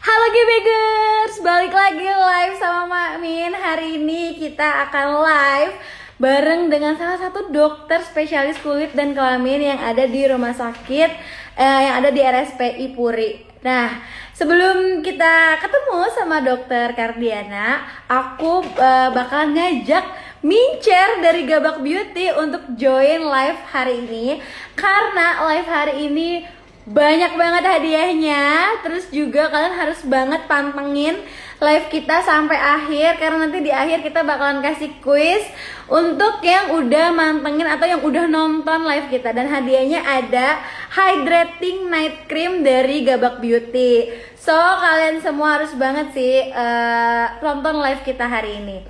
Halo Gbgers, balik lagi live sama Mak Min. Hari ini kita akan live bareng dengan salah satu dokter spesialis kulit dan kelamin yang ada di rumah sakit yang ada di RSPI Puri. Nah, sebelum kita ketemu sama dokter Kardiana, aku bakal ngajak Mincer dari Gabak Beauty untuk join live hari ini. Karena live hari ini banyak banget hadiahnya. Terus juga kalian harus banget pantengin live kita sampai akhir, karena nanti di akhir kita bakalan kasih quiz untuk yang udah mantengin atau yang udah nonton live kita. Dan hadiahnya ada hydrating night cream dari Gabak Beauty. So kalian semua harus banget sih tonton live kita hari ini.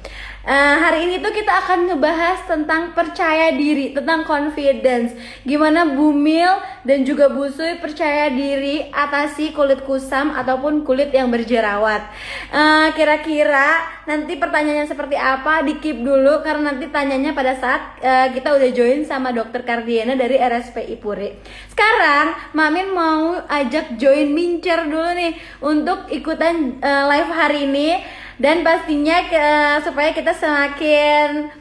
Hari ini tuh kita akan ngebahas tentang percaya diri, tentang confidence. Gimana Bumil dan juga Busui percaya diri atasi kulit kusam ataupun kulit yang berjerawat. Kira-kira nanti pertanyaannya seperti apa, di-keep dulu karena nanti tanyanya pada saat kita udah join sama dokter Kardiana dari RSPI Puri. Sekarang Mamin mau ajak join Mincer dulu nih untuk ikutan live hari ini. Dan pastinya supaya kita semakin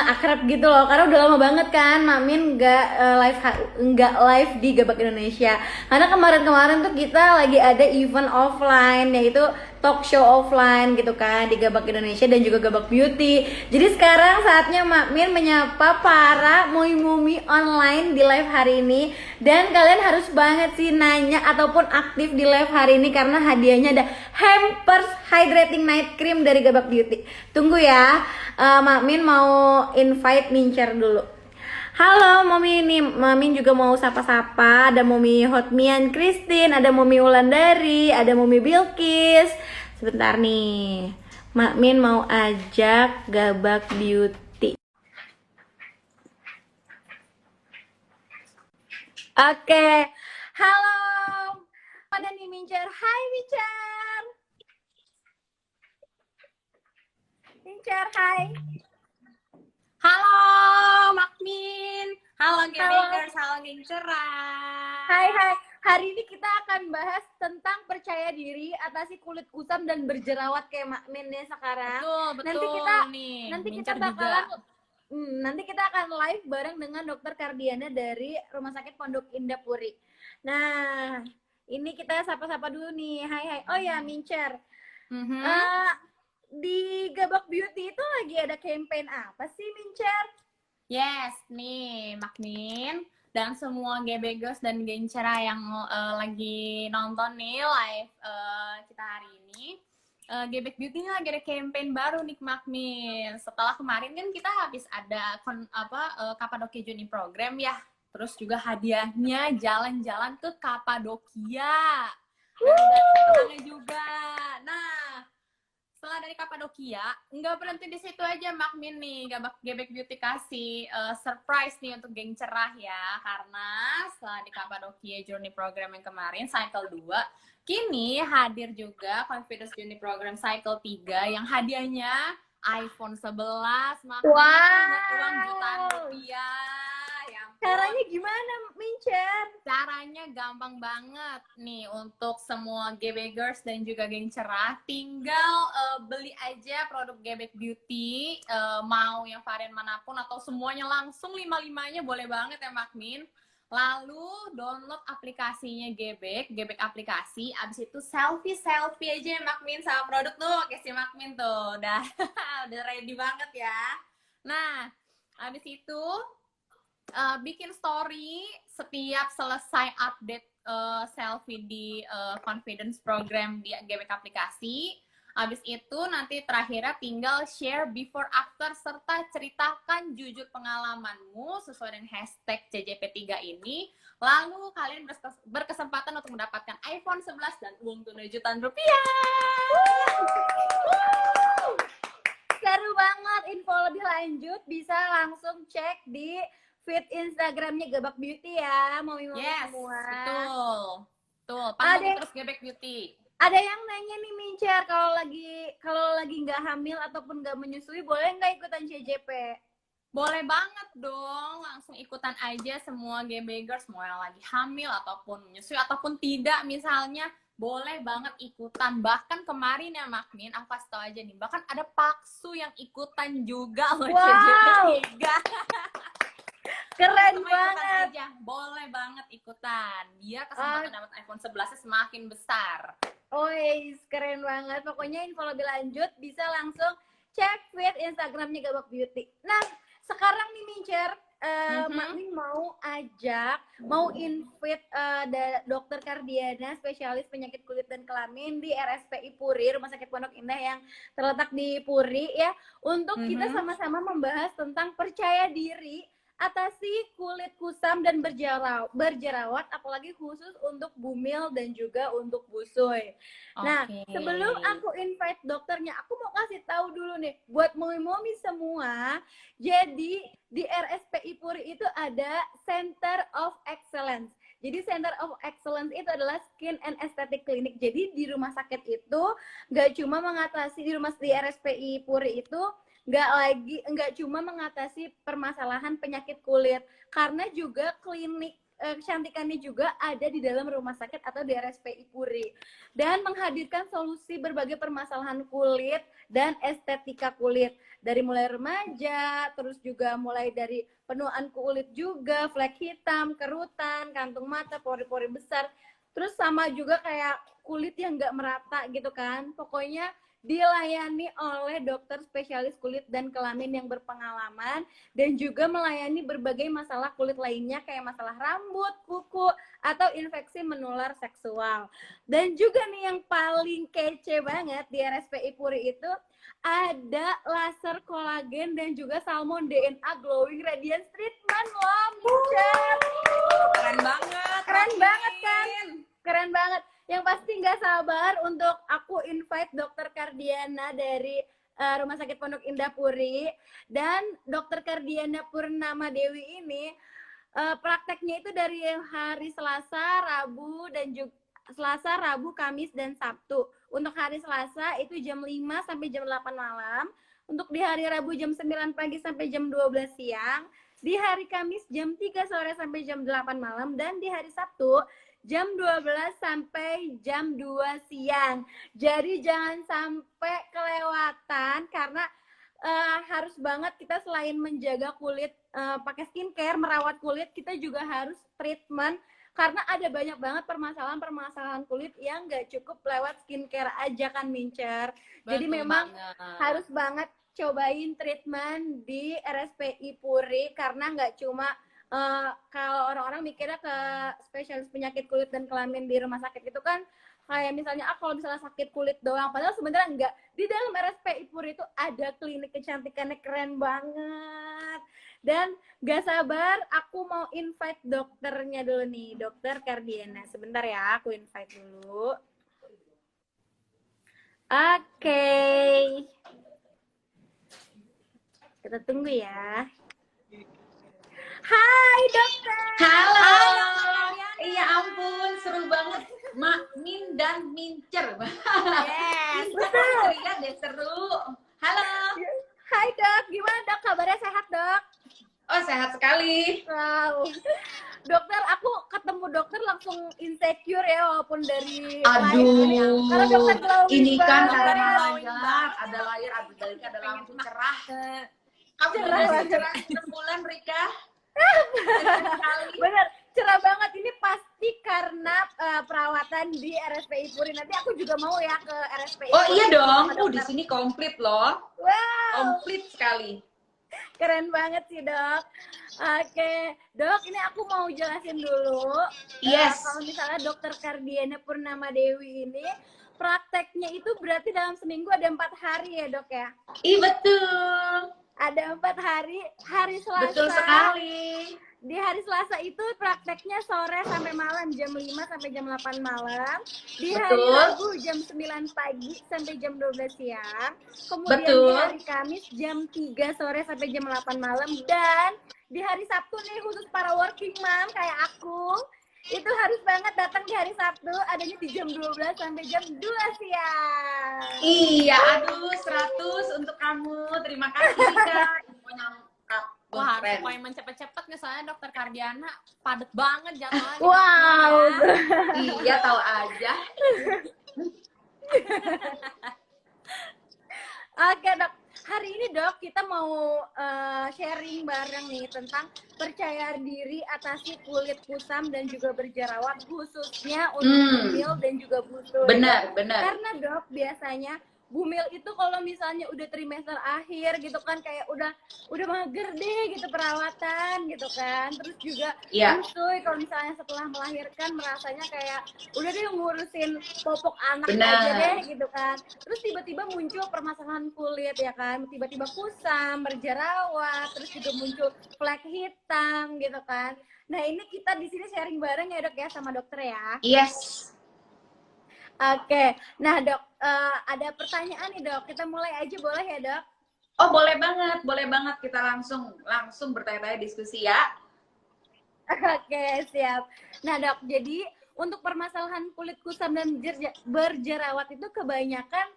akrab gitu loh, karena udah lama banget kan Mamin nggak live di Gabak Indonesia. Karena kemarin tuh kita lagi ada event offline, yaitu talk show offline gitu kan di Gabak Indonesia dan juga Gabak Beauty. Jadi sekarang saatnya Mamin menyapa para mumi-mumi online di live hari ini. Dan kalian harus banget sih nanya ataupun aktif di live hari ini karena hadiahnya ada hampers hydrating night cream dari Gabak Beauty. Tunggu ya, Mamin mau invite Mincer dulu. Halo Mami, ini Mamin juga mau sapa-sapa. Ada Mami Hotmian Christine, ada Mami Wulandari, ada Mami Bilkis. Sebentar nih, Mamin mau ajak Gabak Beauty. Oke, halo. Ada nih Mincer. Hai Mincer. Mincer, hai. Halo Makmin, halo Gbgers, halo geng cerah. Hai. Hari ini kita akan bahas tentang percaya diri atasi kulit kusam dan berjerawat kayak Makmin ya sekarang. Betul Nanti kita bakalan nanti kita akan live bareng dengan dokter Kardiana dari Rumah Sakit Pondok Indah Puri. Nah, ini kita sapa-sapa dulu nih. Hai. Oh ya, Mincer. Di Gabak Beauty itu lagi ada campaign apa sih, Mincer? Yes, nih Makmin dan semua Gbgers dan geng cerah yang lagi nonton nih live kita hari ini. Gabak Beauty ini lagi ada campaign baru nih Makmin. Setelah kemarin kan kita habis ada Kapadokia Journey Program ya. Terus juga hadiahnya jalan-jalan ke Kapadokia. Dan juga. Nah, setelah dari Kapadokia, nggak berhenti di situ aja Makmin nih. Gabak Beauty kasih surprise nih untuk geng cerah ya. Karena setelah di Kapadokia Journey Program yang kemarin, Cycle 2, kini hadir juga Confidence Journey Program Cycle 3 yang hadiahnya iPhone 11 Makmin. Wow. Uang jutaan rupiah. Caranya gimana, Mincer? Caranya gampang banget nih untuk semua Gbgers dan juga geng cerah. Tinggal beli aja produk Gabak Beauty, mau yang varian manapun atau semuanya langsung 5-5-nya boleh banget ya Makmin. Lalu download aplikasinya Gabak aplikasi. Abis itu selfie aja ya Makmin sama produk tuh. Kayak si Makmin tuh udah ready banget ya. Nah, abis itu bikin story setiap selesai update selfie di confidence program di Gabak aplikasi. Habis itu nanti terakhirnya tinggal share before after serta ceritakan jujur pengalamanmu sesuai dengan hashtag CJP3 ini. Lalu kalian berkesempatan untuk mendapatkan iPhone 11 dan uang tunai jutaan rupiah. Seru banget. Info lebih lanjut bisa langsung cek di feed Instagramnya Gabak Beauty ya, mami-mami semua. Betul. Pantau terus Gabak Beauty. Ada yang nanya nih Mincer, kalau lagi nggak hamil ataupun nggak menyusui, boleh nggak ikutan CJP? Boleh banget dong, langsung ikutan aja semua Gbgers, mau yang lagi hamil ataupun menyusui ataupun tidak misalnya, boleh banget ikutan. Bahkan kemarin ya Makmin, aku kasih tau aja nih, bahkan ada Paksu yang ikutan juga loh, Wow. CJP3. Keren Cuma banget. ikutan aja, boleh banget ikutan. Biar kesempatan dapat iPhone 11 semakin besar. Keren banget. Pokoknya info lebih lanjut bisa langsung cek feed Instagramnya Gabak Beauty. Nah, sekarang nih Mincer, Makmin mau invite Dokter Kardiana, spesialis penyakit kulit dan kelamin di RSPI Puri, Rumah Sakit Pondok Indah yang terletak di Puri ya, untuk kita sama-sama membahas tentang percaya diri atasi kulit kusam dan berjerawat, apalagi khusus untuk bumil dan juga untuk busui. Nah, sebelum aku invite dokternya, aku mau kasih tahu dulu nih buat momi-momi semua. Jadi di RSPI Puri itu ada Center of Excellence. Jadi Center of Excellence itu adalah Skin and Aesthetic Clinic. Jadi di rumah sakit itu nggak cuma mengatasi di RSPI Puri itu nggak cuma mengatasi permasalahan penyakit kulit, karena juga klinik kecantikannya juga ada di dalam rumah sakit atau di RSPI Puri, dan menghadirkan solusi berbagai permasalahan kulit dan estetika kulit, dari mulai remaja, terus juga mulai dari penuaan kulit juga, flek hitam, kerutan, kantung mata, pori-pori besar, terus sama juga kayak kulit yang nggak merata gitu kan. Pokoknya dilayani oleh dokter spesialis kulit dan kelamin yang berpengalaman, dan juga melayani berbagai masalah kulit lainnya kayak masalah rambut, kuku, atau infeksi menular seksual. Dan juga nih yang paling kece banget di RSPI Puri itu ada laser kolagen dan juga salmon DNA glowing radiance treatment loh, Michelle. Keren banget. Keren banget kan? Keren banget. Yang pasti nggak sabar untuk aku invite Dokter Kardiana dari Rumah Sakit Pondok Indah Puri. Dan Dokter Kardiana Purnama Dewi ini prakteknya itu dari hari Selasa, Rabu, dan juga Selasa, Rabu, Kamis, dan Sabtu. Untuk hari Selasa itu jam 5 sampai jam 8 malam. Untuk di hari Rabu jam 9 pagi sampai jam 12 siang. Di hari Kamis jam 3 sore sampai jam 8 malam. Dan di hari Sabtu jam 12 sampai jam 2 siang. Jadi jangan sampai kelewatan, karena harus banget kita selain menjaga kulit pakai skincare, merawat kulit, kita juga harus treatment, karena ada banyak banget permasalahan kulit yang nggak cukup lewat skincare aja kan, Mincer. Jadi memang harus banget cobain treatment di RSPI Puri, karena nggak cuma kalau orang-orang mikirnya ke spesialis penyakit kulit dan kelamin di rumah sakit itu kan kayak misalnya kalau misalnya sakit kulit doang, padahal sebenarnya enggak. Di dalam RSPI Puri itu ada klinik kecantikannya keren banget. Dan gak sabar aku mau invite dokternya dulu nih, Dokter Kardiana. Sebentar ya, aku invite dulu. Oke. Kita tunggu ya. Hai dokter. Halo. Iya ampun, seru banget. Makmin dan Mincer. Yes. Betul. Lihat deh, seru. Halo. Hai dok, gimana dok? Kabarnya sehat dok? Oh, sehat sekali. Wow. Dokter, aku ketemu dokter langsung insecure ya, walaupun dari Aduh. Karena dokter glowing Ini kan banget. karena layar, ada layar, ada lampu cerah. Kamu Cerah udah banget. cerah 6 bulan, Rika. Bener, cerah banget. Ini pasti karena perawatan di RSPI Puri. Nanti aku juga mau ya ke RSPI Oh Puri iya dong. sama dokter. Di sini komplit loh. Wow, Komplit sekali. keren banget sih dok. Oke, dok, ini aku mau jelasin dulu. Yes. Kalau misalnya Dokter Kardiana Purnama Dewi ini prakteknya itu berarti dalam seminggu ada 4 hari ya dok ya? Ih, betul. Ada 4 hari. Hari Selasa. Betul sekali. Di hari Selasa itu prakteknya sore sampai malam, jam 5 sampai jam 8 malam. Di hari Betul. Rabu jam 9 pagi sampai jam 12 siang. Kemudian Betul. di hari Kamis jam 3 sore sampai jam 8 malam. Dan di hari Sabtu nih, khusus para working mom kayak aku, itu harus banget datang di hari Sabtu, adanya di jam 12 sampai jam 2 siang. Iya, aduh 100 untuk kamu. Terima kasih Rika. Infonya lengkap Wah, harus keren. appointment cepet-cepet nih, soalnya dokter Kardiana padet banget jadwalnya. Wow. Iya, tahu aja. Oke dok, hari ini dok kita mau sharing bareng nih tentang percaya diri atasi kulit kusam dan juga berjerawat, khususnya untuk bumil dan juga busui. Benar, benar. Karena dok biasanya bumil itu kalau misalnya udah trimester akhir gitu kan kayak udah mager deh gitu perawatan gitu kan. Terus juga Iya. busui kalau misalnya setelah melahirkan merasanya kayak udah deh ngurusin popok anak Benar. aja deh gitu kan. Terus tiba-tiba muncul permasalahan kulit ya kan, tiba-tiba kusam, berjerawat, terus juga muncul flek hitam gitu kan. Nah ini kita di sini sharing bareng ya dok ya sama dokter ya. Yes. Oke, nah dok, ada pertanyaan nih dok, kita mulai aja boleh ya dok? Oh, boleh banget kita langsung bertanya-tanya diskusi ya. Oke, siap. Nah dok, jadi untuk permasalahan kulit kusam dan berjerawat itu kebanyakan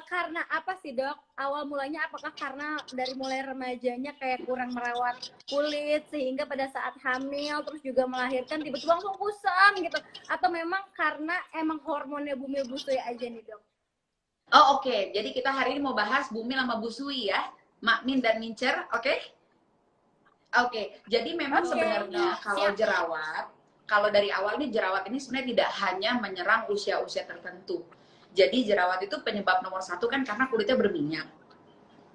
karena apa sih dok? Awal mulanya apakah karena dari mulai remajanya kayak kurang merawat kulit sehingga pada saat hamil terus juga melahirkan tiba-tiba langsung kusam gitu? Atau memang karena emang hormonnya bumil busui aja nih dok? Oh, oke. Jadi kita hari ini mau bahas bumil sama busui ya. Makmin dan Mincer, oke? Oke. Jadi memang Oke. sebenarnya kalau jerawat, kalau dari awal ini jerawat ini sebenarnya tidak hanya menyerang usia-usia tertentu. Jadi jerawat itu penyebab nomor satu kan karena kulitnya berminyak.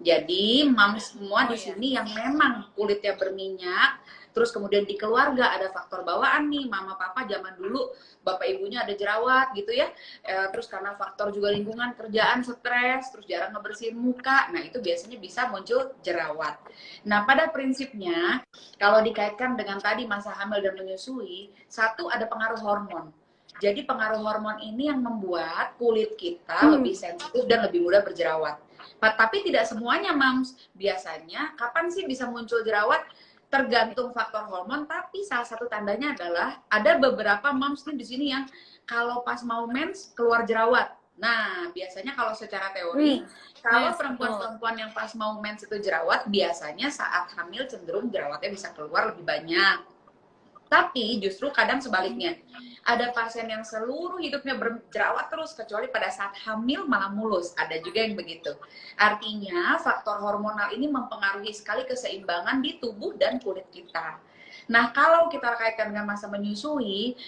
Jadi moms semua di sini yang memang kulitnya berminyak, terus kemudian di keluarga ada faktor bawaan nih, mama papa zaman dulu bapak ibunya ada jerawat gitu ya, terus karena faktor juga lingkungan kerjaan stres, terus jarang ngebersihin muka, nah itu biasanya bisa muncul jerawat. Nah pada prinsipnya kalau dikaitkan dengan tadi masa hamil dan menyusui, satu ada pengaruh hormon. Jadi pengaruh hormon ini yang membuat kulit kita lebih sensitif dan lebih mudah berjerawat. Tapi tidak semuanya, Mams. Biasanya kapan sih bisa muncul jerawat? Tergantung faktor hormon, tapi salah satu tandanya adalah ada beberapa Mams nih di sini yang kalau pas mau mens keluar jerawat. Nah, biasanya kalau secara teori, kalau perempuan-perempuan yang pas mau mens itu jerawat, biasanya saat hamil cenderung jerawatnya bisa keluar lebih banyak. Tapi justru kadang sebaliknya, ada pasien yang seluruh hidupnya berjerawat terus, kecuali pada saat hamil malah mulus. Ada juga yang begitu. Artinya faktor hormonal ini mempengaruhi sekali keseimbangan di tubuh dan kulit kita. Nah kalau kita kaitkan dengan masa menyusui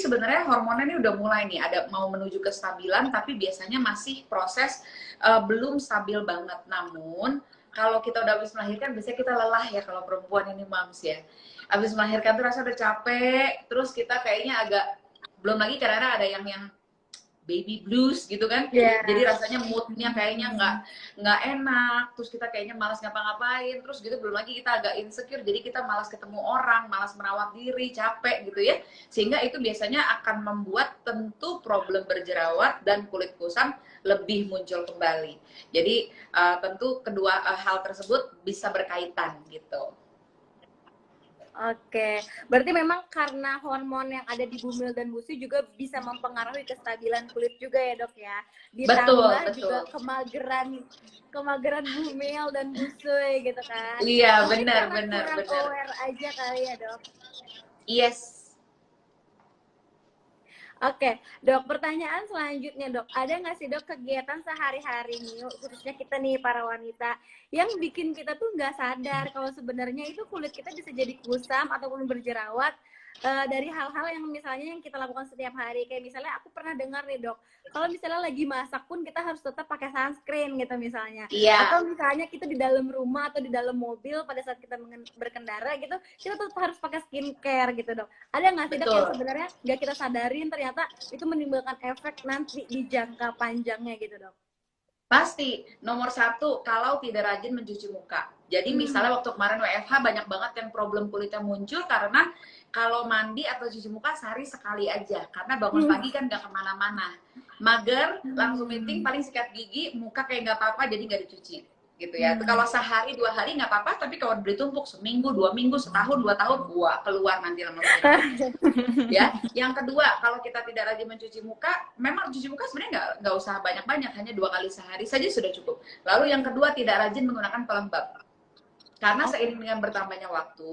sebenarnya hormonnya ini udah mulai nih, ada mau menuju kestabilan, tapi biasanya masih proses belum stabil banget. Namun kalau kita udah habis melahirkan, biasanya kita lelah ya kalau perempuan ini Mams ya. Habis melahirkan tuh rasa udah capek, terus kita kayaknya agak, belum lagi kadang-kadang ada yang baby blues gitu kan, jadi rasanya moodnya kayaknya nggak enak, terus kita kayaknya malas ngapa-ngapain, terus gitu belum lagi kita agak insecure, jadi kita malas ketemu orang, malas merawat diri, capek gitu ya, sehingga itu biasanya akan membuat tentu problem berjerawat dan kulit kusam lebih muncul kembali. Jadi tentu kedua hal tersebut bisa berkaitan gitu. Oke, berarti memang karena hormon yang ada di bumil dan busui juga bisa mempengaruhi kestabilan kulit juga ya dok ya. Ditambah juga kemageran bumil dan busui gitu kan. Iya, Mungkin benar. kurang aware aja kali ya dok. Yes. Oke, dok, pertanyaan selanjutnya dok, ada nggak sih dok kegiatan sehari-hari nih, khususnya kita nih para wanita, yang bikin kita tuh nggak sadar kalau sebenarnya itu kulit kita bisa jadi kusam ataupun berjerawat dari hal-hal yang misalnya yang kita lakukan setiap hari. Kayak misalnya aku pernah dengar nih dok, kalau misalnya lagi masak pun kita harus tetap pakai sunscreen gitu misalnya. Atau misalnya kita di dalam rumah atau di dalam mobil pada saat kita berkendara gitu, kita tetap harus pakai skincare gitu dok. Ada nggak sih dok yang sebenarnya nggak kita sadarin ternyata itu menimbulkan efek nanti di jangka panjangnya gitu dok? Pasti, nomor satu, kalau tidak rajin mencuci muka. Jadi misalnya waktu kemarin WFH banyak banget yang problem kulitnya muncul karena kalau mandi atau cuci muka sehari sekali aja. Karena bangun pagi kan nggak kemana-mana. Mager, langsung meeting, paling sikat gigi, muka kayak nggak apa-apa jadi nggak dicuci. Gitu ya. Kalau sehari 2 hari nggak apa-apa, tapi kalau ditumpuk seminggu, 2 minggu, setahun, 2 tahun, gua keluar nanti lama-lama. Ya. Yang kedua, kalau kita tidak rajin mencuci muka, memang cuci muka sebenarnya nggak usah banyak-banyak, hanya 2 kali sehari saja sudah cukup. Lalu yang kedua, tidak rajin menggunakan pelembab. Karena seiring dengan bertambahnya waktu,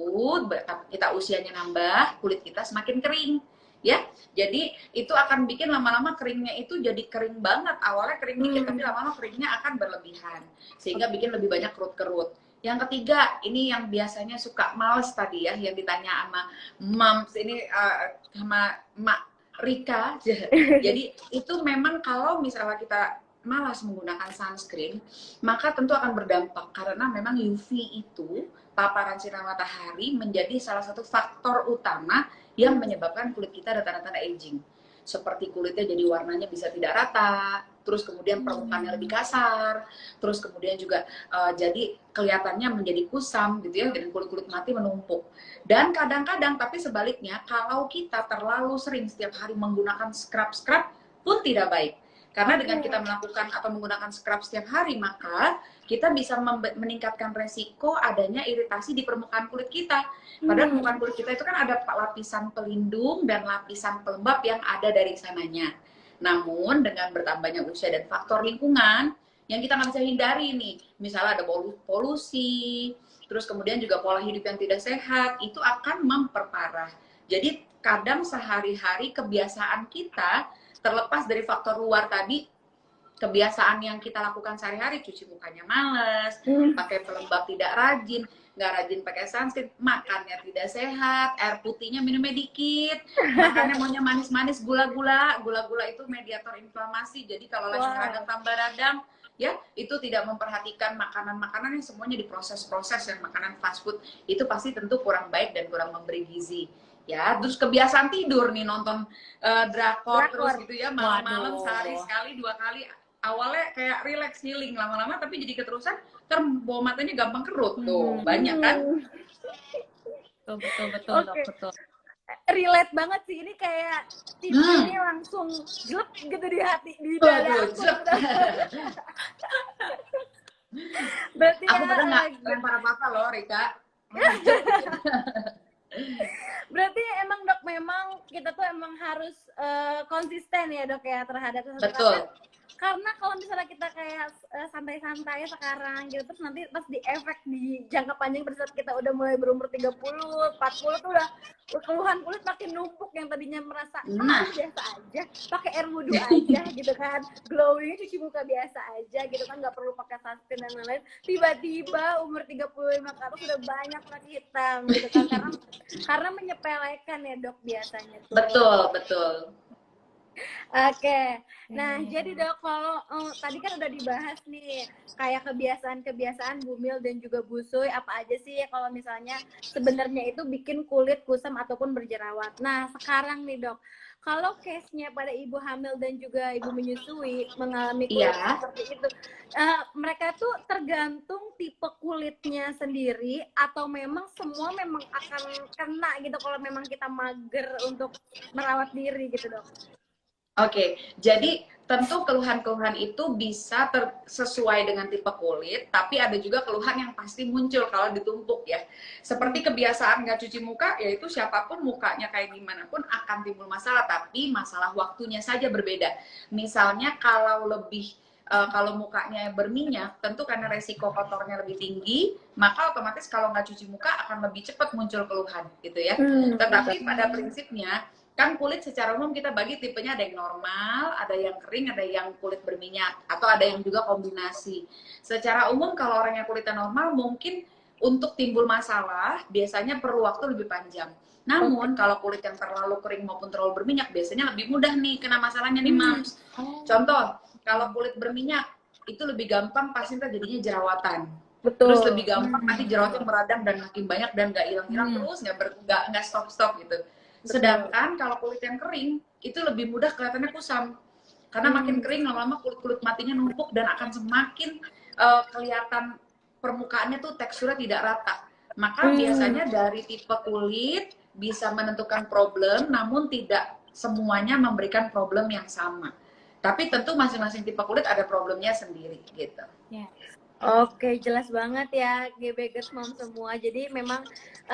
kita usianya nambah, kulit kita semakin kering, ya. Jadi itu akan bikin lama-lama keringnya itu jadi kering banget. Awalnya kering dikit, tapi lama-lama keringnya akan berlebihan, sehingga bikin lebih banyak kerut-kerut. Yang ketiga, ini yang biasanya suka males tadi ya, yang ditanya sama Mams ini sama Mak Rika. Jadi itu memang kalau misalnya kita malas menggunakan sunscreen, maka tentu akan berdampak karena memang UV itu, paparan sinar matahari, menjadi salah satu faktor utama yang menyebabkan kulit kita ada tanda-tanda aging. Seperti kulitnya jadi warnanya bisa tidak rata, terus kemudian permukaannya lebih kasar, terus kemudian juga jadi kelihatannya menjadi kusam gitu ya, dan kulit-kulit mati menumpuk. Dan kadang-kadang tapi sebaliknya, kalau kita terlalu sering setiap hari menggunakan scrub-scrub pun tidak baik. Karena dengan kita melakukan atau menggunakan scrub setiap hari, maka kita bisa meningkatkan resiko adanya iritasi di permukaan kulit kita. Padahal permukaan kulit kita itu kan ada lapisan pelindung dan lapisan pelembab yang ada dari sananya. Namun dengan bertambahnya usia dan faktor lingkungan yang kita nggak bisa hindari nih, misalnya ada polusi, terus kemudian juga pola hidup yang tidak sehat, itu akan memperparah. Jadi kadang sehari-hari kebiasaan kita, terlepas dari faktor luar tadi, kebiasaan yang kita lakukan sehari-hari, cuci mukanya males, pakai pelembab tidak rajin, nggak rajin pakai sunscreen, makannya tidak sehat, air putihnya minumnya dikit, makannya maunya manis-manis, gula-gula itu mediator inflamasi, jadi kalau lagi radang tambah radang, ya itu tidak memperhatikan makanan-makanan yang semuanya diproses-proses, yang makanan fast food itu pasti tentu kurang baik dan kurang memberi gizi. Ya, terus kebiasaan tidur nih, nonton drakor terus gitu ya, malam-malam sehari sekali 2 kali, awalnya kayak relax healing, lama-lama tapi jadi keterusan, bawah matanya gampang kerut tuh, banyak kan? Betul. Betul. Relate banget sih, ini kayak TV-nya langsung jelek gitu di hati, di dada aku. Berarti aku pernah nggak ya, lempar apa-apa loh, Rika. berarti emang Dok, memang kita tuh emang harus konsisten ya Dok ya terhadap sesuatu. Betul. Karena kalau misalnya kita kayak santai-santai sekarang gitu, terus nanti pas di efek di jangka panjang pada saat kita udah mulai berumur 30, 40 tuh udah keluhan kulit makin numpuk, yang tadinya merasa biasa aja, pakai air wudhu aja gitu kan, glowing, cuci muka biasa aja gitu kan, nggak perlu pakai sunscreen dan lain-lain, tiba-tiba umur 35 ke atas udah banyak ragi hitam gitu kan, karena menyepelekan ya Dok biasanya tuh. Betul. Oke, nah jadi Dok, kalau tadi kan udah dibahas nih kayak kebiasaan-kebiasaan Bumil dan juga Busuy, apa aja sih kalau misalnya sebenarnya itu bikin kulit kusam ataupun berjerawat. Nah sekarang nih Dok, kalau case-nya pada ibu hamil dan juga ibu menyusui mengalami kulit seperti itu, mereka tuh tergantung tipe kulitnya sendiri atau memang semua memang akan kena gitu kalau memang kita mager untuk merawat diri gitu Dok? Oke, jadi tentu keluhan-keluhan itu bisa sesuai dengan tipe kulit, tapi ada juga keluhan yang pasti muncul kalau ditumpuk ya. Seperti kebiasaan nggak cuci muka, yaitu siapapun mukanya kayak gimana pun akan timbul masalah, tapi masalah waktunya saja berbeda. Misalnya kalau kalau mukanya berminyak, tentu karena resiko kotornya lebih tinggi, maka otomatis kalau nggak cuci muka akan lebih cepat muncul keluhan gitu ya. Tetapi pada prinsipnya, kan kulit secara umum kita bagi tipenya, ada yang normal, ada yang kering, ada yang kulit berminyak, atau ada yang juga kombinasi. Secara umum kalau orang yang kulitnya normal mungkin untuk timbul masalah biasanya perlu waktu lebih panjang. Namun kalau kulit yang terlalu kering maupun terlalu berminyak biasanya lebih mudah nih kena masalahnya nih Mams. Contoh, kalau kulit berminyak itu lebih gampang pasti jadinya jerawatan. Terus lebih gampang nanti jerawatnya meradang dan makin banyak dan nggak hilang-hilang terus, nggak stop-stop gitu. Sedangkan kalau kulit yang kering itu lebih mudah kelihatannya kusam, karena makin kering lama-lama kulit matinya numpuk dan akan semakin kelihatan permukaannya tuh teksturnya tidak rata. Maka biasanya dari tipe kulit bisa menentukan problem, namun tidak semuanya memberikan problem yang sama. Tapi tentu masing-masing tipe kulit ada problemnya sendiri gitu. Oke, jelas banget ya Gbagers Mom semua. Jadi memang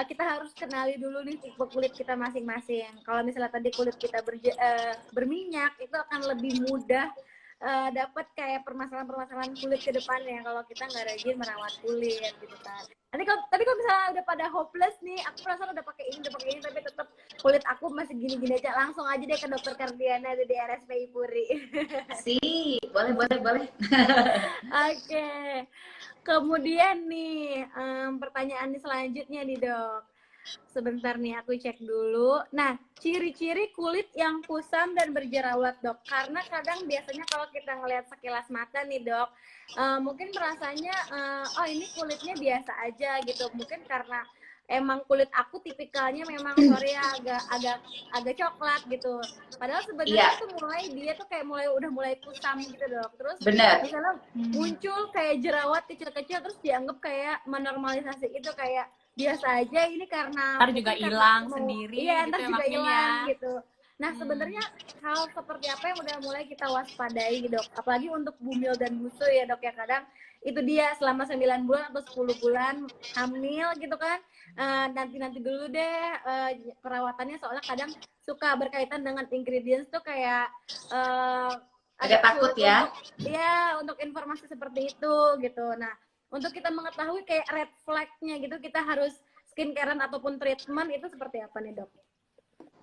kita harus kenali dulu nih tipe kulit kita masing-masing. Kalau misalnya tadi kulit kita berminyak, itu akan lebih mudah dapat kayak permasalahan-permasalahan kulit ke depannya kalau kita nggak rajin merawat kulit gitu kan. Tapi kalau misalnya udah pada hopeless nih, aku perasaan udah pakai ini tapi tetap kulit aku masih gini-gini aja, langsung aja deh ke dokter Kardiana di RSPI Puri. Boleh, boleh, boleh. Oke. Kemudian nih, pertanyaan selanjutnya nih dok. Sebentar nih aku cek dulu. Nah, ciri-ciri kulit yang kusam dan berjerawat dok. Karena kadang biasanya kalau kita ngelihat sekilas mata nih dok, mungkin merasanya, oh ini kulitnya biasa aja gitu. Mungkin karena emang kulit aku tipikalnya memang sore agak coklat gitu. Padahal sebenarnya Iya, tuh dia tuh kayak udah mulai kusam gitu dok. Terus benar. misalnya muncul kayak jerawat kecil-kecil terus dianggap kayak menormalisasi itu kayak biasa aja, ini karena Ntar juga hilang sendiri iya gitu ntar ya juga makin hilang ya. gitu. Nah sebenarnya hal seperti apa yang udah mulai kita waspadai dok, apalagi untuk bumil dan busuk ya dok ya, kadang itu dia selama 9 bulan atau 10 bulan hamil gitu kan, nanti dulu deh perawatannya, soalnya kadang suka berkaitan dengan ingredients tuh kayak Agak agak takut sulit ya. untuk informasi seperti itu gitu. Nah untuk kita mengetahui kayak red flag-nya gitu, kita harus skincarean ataupun treatment itu seperti apa nih dok?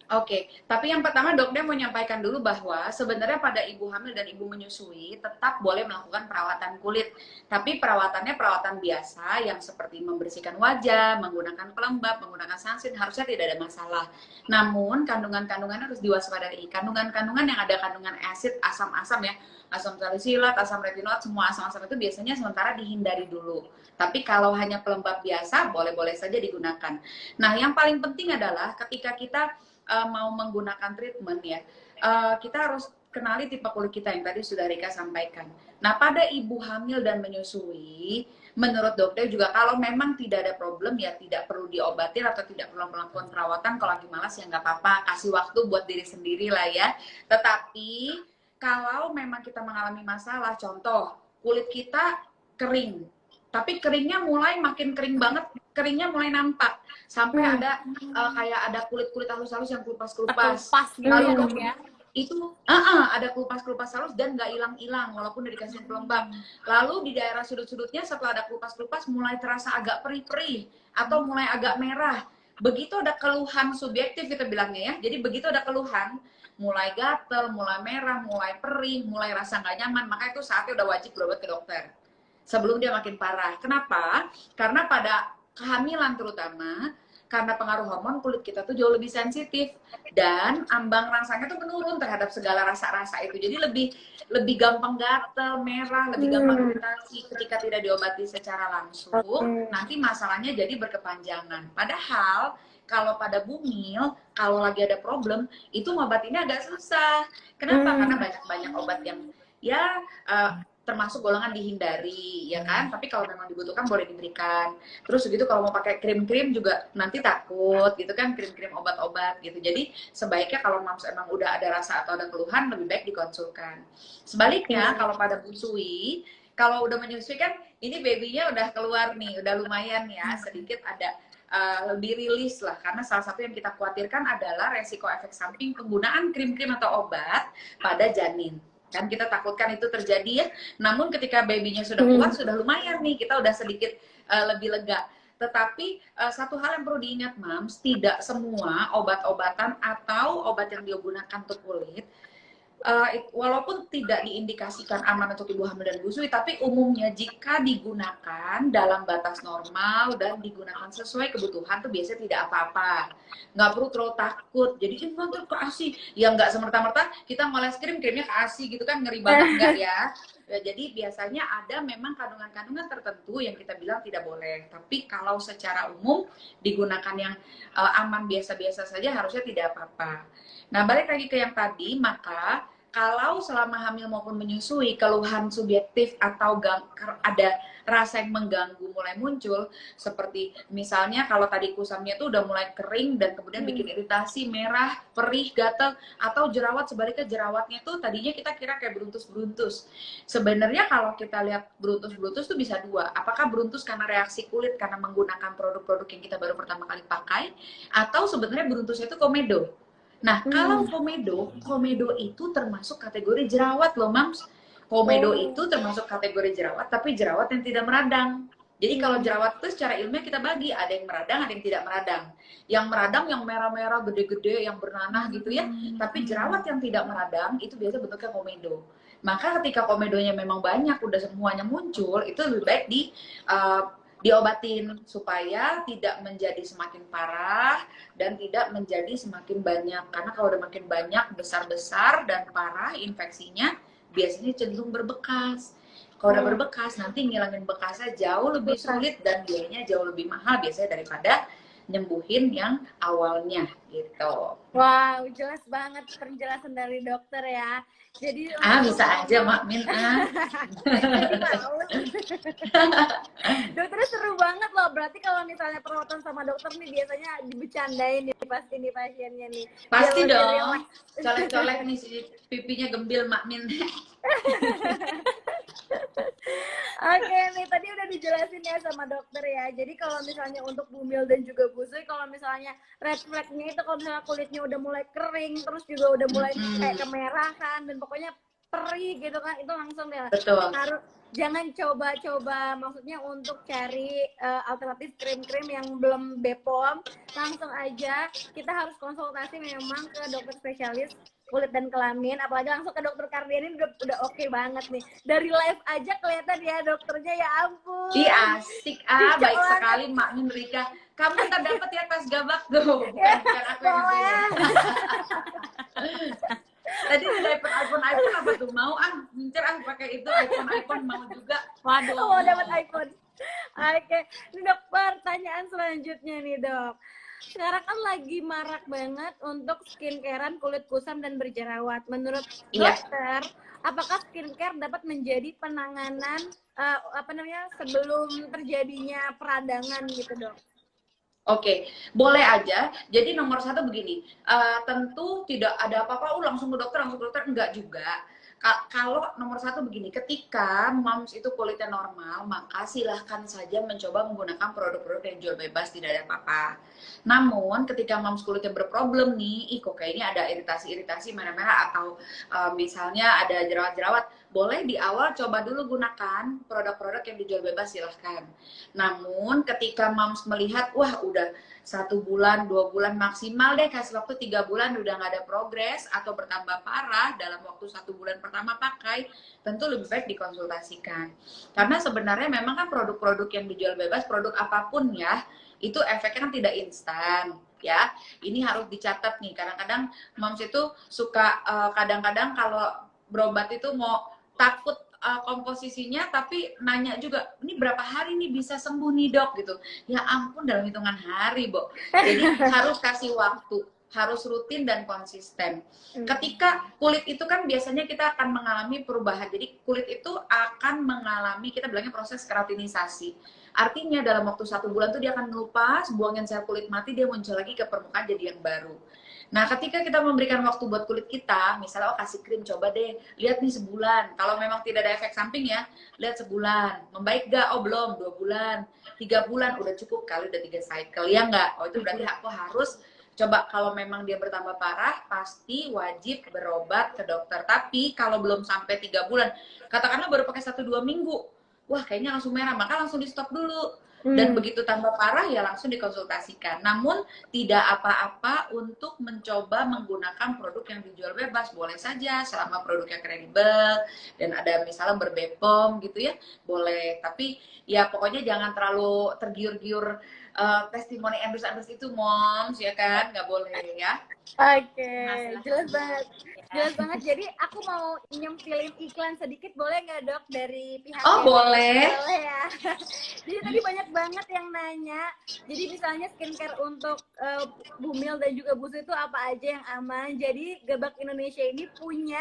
Oke, tapi yang pertama dokter mau menyampaikan dulu bahwa sebenarnya pada ibu hamil dan ibu menyusui tetap boleh melakukan perawatan kulit. Tapi perawatannya perawatan biasa yang seperti membersihkan wajah, menggunakan pelembab, menggunakan sunscreen, harusnya tidak ada masalah. Namun kandungan-kandungan harus diwaspadai. Kandungan-kandungan yang ada kandungan asid, asam-asam ya, asam salisilat, asam retinoat, semua asam-asam itu biasanya sementara dihindari dulu. Tapi kalau hanya pelembab biasa, boleh-boleh saja digunakan. Nah, yang paling penting adalah ketika kita mau menggunakan treatment ya, kita harus kenali tipe kulit kita yang tadi sudah Rika sampaikan. Nah, pada ibu hamil dan menyusui, menurut dokter juga kalau memang tidak ada problem ya tidak perlu diobatin atau tidak perlu melakukan perawatan. Kalau lagi malas ya nggak apa-apa, kasih waktu buat diri sendiri lah ya. Tetapi kalau memang kita mengalami masalah, contoh kulit kita kering, tapi keringnya mulai makin kering banget, keringnya mulai nampak sampai ada kayak ada kulit-kulit halus-halus yang kelupas-kelupas. Pas gitu Lalu ya dok ya. itu ada kelupas-kelupas halus dan nggak hilang-hilang walaupun udah dikasih pelembab. Lalu di daerah sudut-sudutnya setelah ada kelupas-kelupas mulai terasa agak perih-perih atau mulai agak merah. Begitu ada keluhan subjektif kita bilangnya ya. Jadi begitu ada keluhan, mulai gatel, mulai merah, mulai perih, mulai rasa nggak nyaman, maka itu saatnya udah wajib berobat ke dokter sebelum dia makin parah. Kenapa? Karena pada kehamilan terutama, karena pengaruh hormon, kulit kita tuh jauh lebih sensitif dan ambang rangsangnya tuh menurun terhadap segala rasa-rasa itu. Jadi lebih gampang gatel, merah, lebih gampang iritasi ketika tidak diobati secara langsung. Nanti masalahnya jadi berkepanjangan. Padahal kalau pada bumil, kalau lagi ada problem, itu ngobatinnya agak susah. Kenapa? Karena banyak obat yang ya termasuk golongan dihindari ya kan, tapi kalau memang dibutuhkan boleh diberikan. Terus begitu kalau mau pakai krim-krim juga nanti takut gitu kan, krim-krim obat-obat gitu. Jadi sebaiknya kalau mams emang udah ada rasa atau ada keluhan lebih baik dikonsulkan. Sebaliknya kalau pada busui, kalau udah menyusui kan ini babynya udah keluar nih, udah lumayan ya, sedikit ada lebih rilis lah, karena salah satu yang kita khawatirkan adalah resiko efek samping penggunaan krim-krim atau obat pada janin. Kan kita takutkan itu terjadi ya. Namun ketika babynya sudah keluar, sudah lumayan nih, kita udah sedikit lebih lega. Tetapi satu hal yang perlu diingat mams, tidak semua obat-obatan atau obat yang digunakan untuk kulit walaupun tidak diindikasikan aman untuk ibu hamil dan busui, tapi umumnya jika digunakan dalam batas normal dan digunakan sesuai kebutuhan tuh biasanya tidak apa-apa. Nggak perlu terlalu takut. Jadi nanti ke ASI, ya nggak semerta-merta kita ngoles krimnya ke ASI gitu kan, ngeri banget nggak ya? Ya, jadi biasanya ada memang kandungan-kandungan tertentu yang kita bilang tidak boleh. Tapi kalau secara umum digunakan yang aman biasa-biasa saja harusnya tidak apa-apa. Nah, balik lagi ke yang tadi, maka kalau selama hamil maupun menyusui keluhan subjektif atau ada rasa yang mengganggu mulai muncul, seperti misalnya kalau tadi kusamnya itu udah mulai kering dan kemudian bikin iritasi, merah, perih, gatel, atau jerawat, sebaliknya jerawatnya tuh tadinya kita kira kayak beruntus-beruntus. Sebenarnya kalau kita lihat beruntus-beruntus tuh bisa dua, apakah beruntus karena reaksi kulit karena menggunakan produk-produk yang kita baru pertama kali pakai, atau sebenarnya beruntusnya itu komedo. Nah, kalau komedo itu termasuk kategori jerawat loh, mams. Komedo Oh. itu termasuk kategori jerawat, tapi jerawat yang tidak meradang. Jadi kalau jerawat itu secara ilmiah kita bagi, ada yang meradang, ada yang tidak meradang. Yang meradang yang merah-merah, gede-gede, yang bernanah gitu ya. Tapi jerawat yang tidak meradang itu biasa bentuknya komedo. Maka ketika komedonya memang banyak, udah semuanya muncul, itu lebih baik diobatin supaya tidak menjadi semakin parah dan tidak menjadi semakin banyak. Karena kalau udah makin banyak, besar-besar dan parah infeksinya, biasanya cenderung berbekas. Kalau udah berbekas, nanti ngilangin bekasnya jauh lebih sulit dan biayanya jauh lebih mahal biasanya daripada nyembuhin yang awalnya gitu. Wow, jelas banget penjelasan dari dokter ya. Jadi Bisa aja Mak Min. jadi males. Dokternya seru banget loh. Berarti kalau misalnya perawatan sama dokter nih biasanya dibecandain nih pasti nih pasiennya nih. Pasti Biar lebih dong. relax. Colek-colek nih si pipinya gembil Mak Min. Oke nih, tadi udah dijelasin ya sama dokter ya. Jadi kalau misalnya untuk bumil dan juga busui, kalau misalnya red flag-nya itu kalau misalnya kulitnya udah mulai kering, terus juga udah mulai kayak kemerahan dan pokoknya perih gitu kan, itu langsung deh Betul. harus jangan coba-coba maksudnya untuk cari alternatif krim-krim yang belum BPOM, langsung aja kita harus konsultasi memang ke dokter spesialis kulit dan kelamin, apalagi langsung ke dokter Kardiani udah oke banget nih. Dari live aja kelihatan ya dokternya, ya ampun. Iya, asik baik sekali Mak Min Rika. Kamu ntar dapat ya tas gabak tuh. Bukan aku yang punya. Tadi ada iPhone apa tuh? Mau mincer pakai itu iPhone mau juga. Waduh. Mau dapat iPhone. Oke, ini dok, pertanyaan selanjutnya nih dok. Sekarang kan lagi marak banget untuk skincarean kulit kusam dan berjerawat. Menurut dokter, apakah skincare dapat menjadi penanganan sebelum terjadinya peradangan gitu dok? Oke, boleh aja. Jadi nomor satu begini, tentu tidak ada apa-apa, langsung ke dokter, enggak juga. Kalau nomor satu begini, ketika moms itu kulitnya normal, maka silahkan saja mencoba menggunakan produk-produk yang jual bebas, tidak ada apa-apa. Namun ketika moms kulitnya berproblem nih, kok kayaknya ada iritasi-iritasi merah-merah atau misalnya ada jerawat-jerawat, boleh di awal coba dulu gunakan produk-produk yang dijual bebas, silahkan. Namun ketika moms melihat, wah udah 1 bulan, 2 bulan maksimal deh, kasih waktu 3 bulan udah nggak ada progres atau bertambah parah dalam waktu 1 bulan pertama pakai, tentu lebih baik dikonsultasikan. Karena sebenarnya memang kan produk-produk yang dijual bebas, produk apapun ya, itu efeknya kan tidak instan ya. Ini harus dicatat nih, kadang-kadang moms itu suka kadang-kadang kalau berobat itu mau takut komposisinya, tapi nanya juga, ini berapa hari nih bisa sembuh nih dok gitu. Ya ampun, dalam hitungan hari, Bo. Jadi harus kasih waktu, harus rutin dan konsisten. Ketika kulit itu kan biasanya kita akan mengalami perubahan. Jadi kulit itu akan mengalami, kita bilangnya proses keratinisasi. Artinya dalam waktu 1 bulan tuh dia akan melupas, buangin sel kulit mati, dia muncul lagi ke permukaan jadi yang baru. Nah, ketika kita memberikan waktu buat kulit kita, misalnya kasih krim, coba deh, lihat nih sebulan. Kalau memang tidak ada efek samping ya, lihat sebulan. Membaik gak? Oh belum, 2 bulan, 3 bulan, udah cukup kali, udah 3 cycle, ya nggak? Oh itu berarti aku harus coba, kalau memang dia bertambah parah, pasti wajib berobat ke dokter. Tapi kalau belum sampai 3 bulan, katakanlah baru pakai 1-2 minggu, wah kayaknya langsung merah, maka langsung di stop dulu. Dan begitu tambah parah ya langsung dikonsultasikan. Namun tidak apa-apa untuk mencoba menggunakan produk yang dijual bebas, boleh saja selama produknya kredibel dan ada misalnya berbepom gitu ya, boleh. Tapi ya pokoknya jangan terlalu tergiur-giur testimoni endorse itu moms ya kan, nggak boleh ya. Oke, jelas banget. Jelas banget. Jadi aku mau nyempilin iklan sedikit, boleh nggak dok dari pihak? Oh boleh. Boleh ya. Jadi tadi banyak banget yang nanya. Jadi misalnya skincare untuk bumil dan juga busui itu apa aja yang aman. Jadi Gabak Indonesia ini punya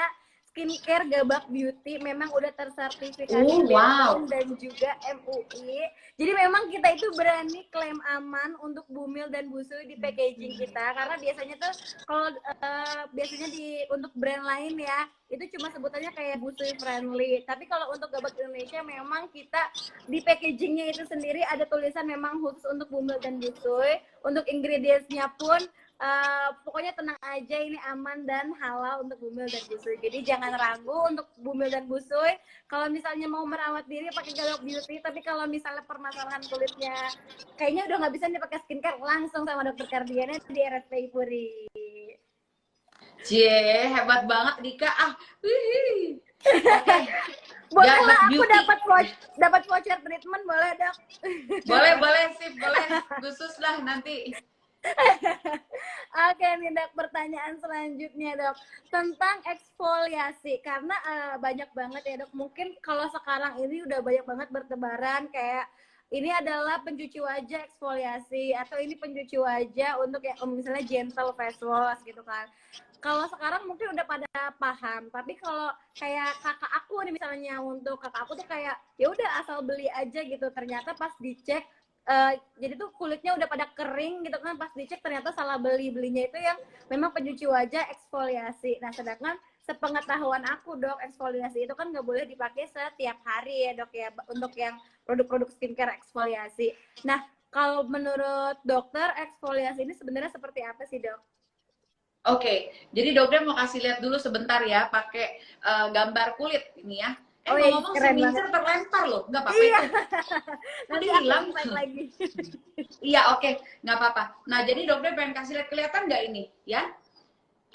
skincare Gabak Beauty, memang udah tersertifikasi BPOM dan juga MUI. Jadi memang kita itu berani klaim aman untuk bumil dan busui di packaging kita, karena biasanya tuh kalau biasanya untuk brand lain ya, itu cuma sebutannya kayak busui friendly. Tapi kalau untuk Gabak Indonesia memang kita di packagingnya itu sendiri ada tulisan memang khusus untuk bumil dan busui. Untuk ingredientsnya pun Pokoknya tenang aja, ini aman dan halal untuk Bumil dan Busui. Jadi jangan ragu untuk Bumil dan Busui. Kalau misalnya mau merawat diri pakai Galok Beauty, tapi kalau misalnya permasalahan kulitnya kayaknya udah nggak bisa nih pakai skincare, langsung sama dokter Kardiana di RSPI Puri. Cie, hebat banget Dika. Wih. Oke. Boleh Galok lah, aku Beauty. dapat voucher treatment, boleh dok. Boleh sip, boleh. Khusus lah nanti. Oke nih dok, pertanyaan selanjutnya dok tentang eksfoliasi, karena banyak banget ya dok, mungkin kalau sekarang ini udah banyak banget bertebaran kayak ini adalah pencuci wajah eksfoliasi atau ini pencuci wajah untuk ya misalnya gentle face wash gitu kan. Kalau sekarang mungkin udah pada paham, tapi kalau kayak kakak aku nih misalnya, untuk kakak aku tuh kayak ya udah asal beli aja gitu, ternyata pas dicek jadi tuh kulitnya udah pada kering gitu kan, pas dicek ternyata salah belinya itu yang memang pencuci wajah eksfoliasi. Nah sedangkan sepengetahuan aku dok, eksfoliasi itu kan nggak boleh dipakai setiap hari ya dok ya, untuk yang produk-produk skincare eksfoliasi. Nah kalau menurut dokter eksfoliasi ini sebenarnya seperti apa sih dok? Oke, jadi dokter mau kasih lihat dulu sebentar ya, pakai gambar kulit ini ya. Oh iya, Ngomong keren semincer banget. terlempar loh, nggak apa-apa Iya. itu. Nanti Udah aku hilang. invite lagi. Iya, oke, nggak apa-apa. Nah, jadi dokter pengen kasih lihat, kelihatan nggak ini, ya?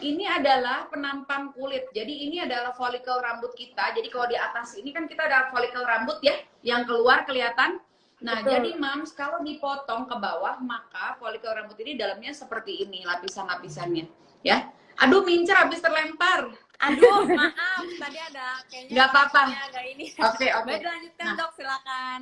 Ini adalah penampang kulit. Jadi ini adalah folikel rambut kita. Jadi kalau di atas ini kan kita ada folikel rambut ya, yang keluar kelihatan. Nah, Betul. jadi Mams, kalau dipotong ke bawah, maka folikel rambut ini dalamnya seperti ini, lapisan-lapisannya. Ya, aduh mincer habis terlempar. Aduh, maaf, tadi ada kayaknya Nggak apa-apa. agak ini. Oke. Baik, lanjutkan Nah, dok, silakan.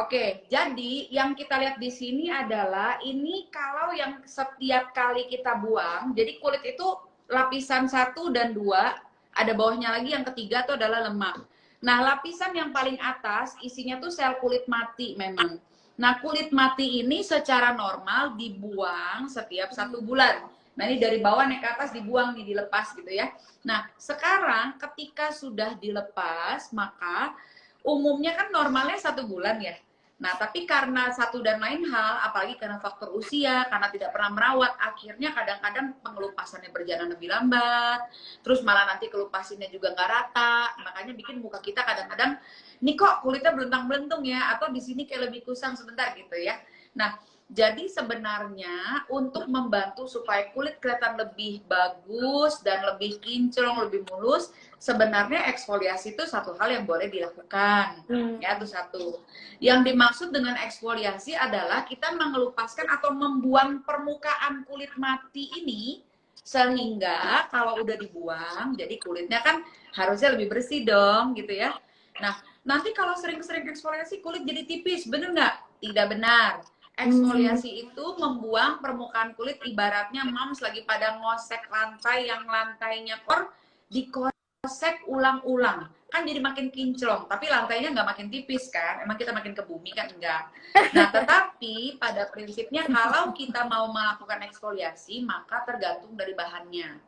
Oke, jadi yang kita lihat di sini adalah ini kalau yang setiap kali kita buang, jadi kulit itu lapisan 1 dan 2, ada bawahnya lagi yang ketiga itu adalah lemak. Nah, lapisan yang paling atas isinya tuh sel kulit mati memang. Nah, kulit mati ini secara normal dibuang setiap 1 bulan. Nah, ini dari bawah naik ke atas dibuang nih, dilepas gitu ya. Nah, sekarang ketika sudah dilepas, maka umumnya kan normalnya 1 bulan ya. Nah, tapi karena satu dan lain hal, apalagi karena faktor usia, karena tidak pernah merawat, akhirnya kadang-kadang pengelupasannya berjalan lebih lambat, terus malah nanti kelupasinnya juga nggak rata, makanya bikin muka kita kadang-kadang, nih kok kulitnya belentang-belentung ya, atau di sini kayak lebih kusam sebentar gitu ya. Nah, jadi sebenarnya untuk membantu supaya kulit kelihatan lebih bagus dan lebih kinclong, lebih mulus, sebenarnya eksfoliasi itu satu hal yang boleh dilakukan. Ya, itu satu. Yang dimaksud dengan eksfoliasi adalah kita mengelupaskan atau membuang permukaan kulit mati ini, sehingga kalau udah dibuang, jadi kulitnya kan harusnya lebih bersih dong gitu ya. Nah, nanti kalau sering-sering eksfoliasi kulit jadi tipis, bener nggak? Tidak benar. Eksfoliasi itu membuang permukaan kulit, ibaratnya Mams lagi pada ngosek lantai yang lantainya kotor, dikosek ulang-ulang. Kan jadi makin kinclong, tapi lantainya nggak makin tipis kan? Emang kita makin ke bumi kan? Enggak. Nah, tetapi pada prinsipnya kalau kita mau melakukan eksfoliasi, maka tergantung dari bahannya.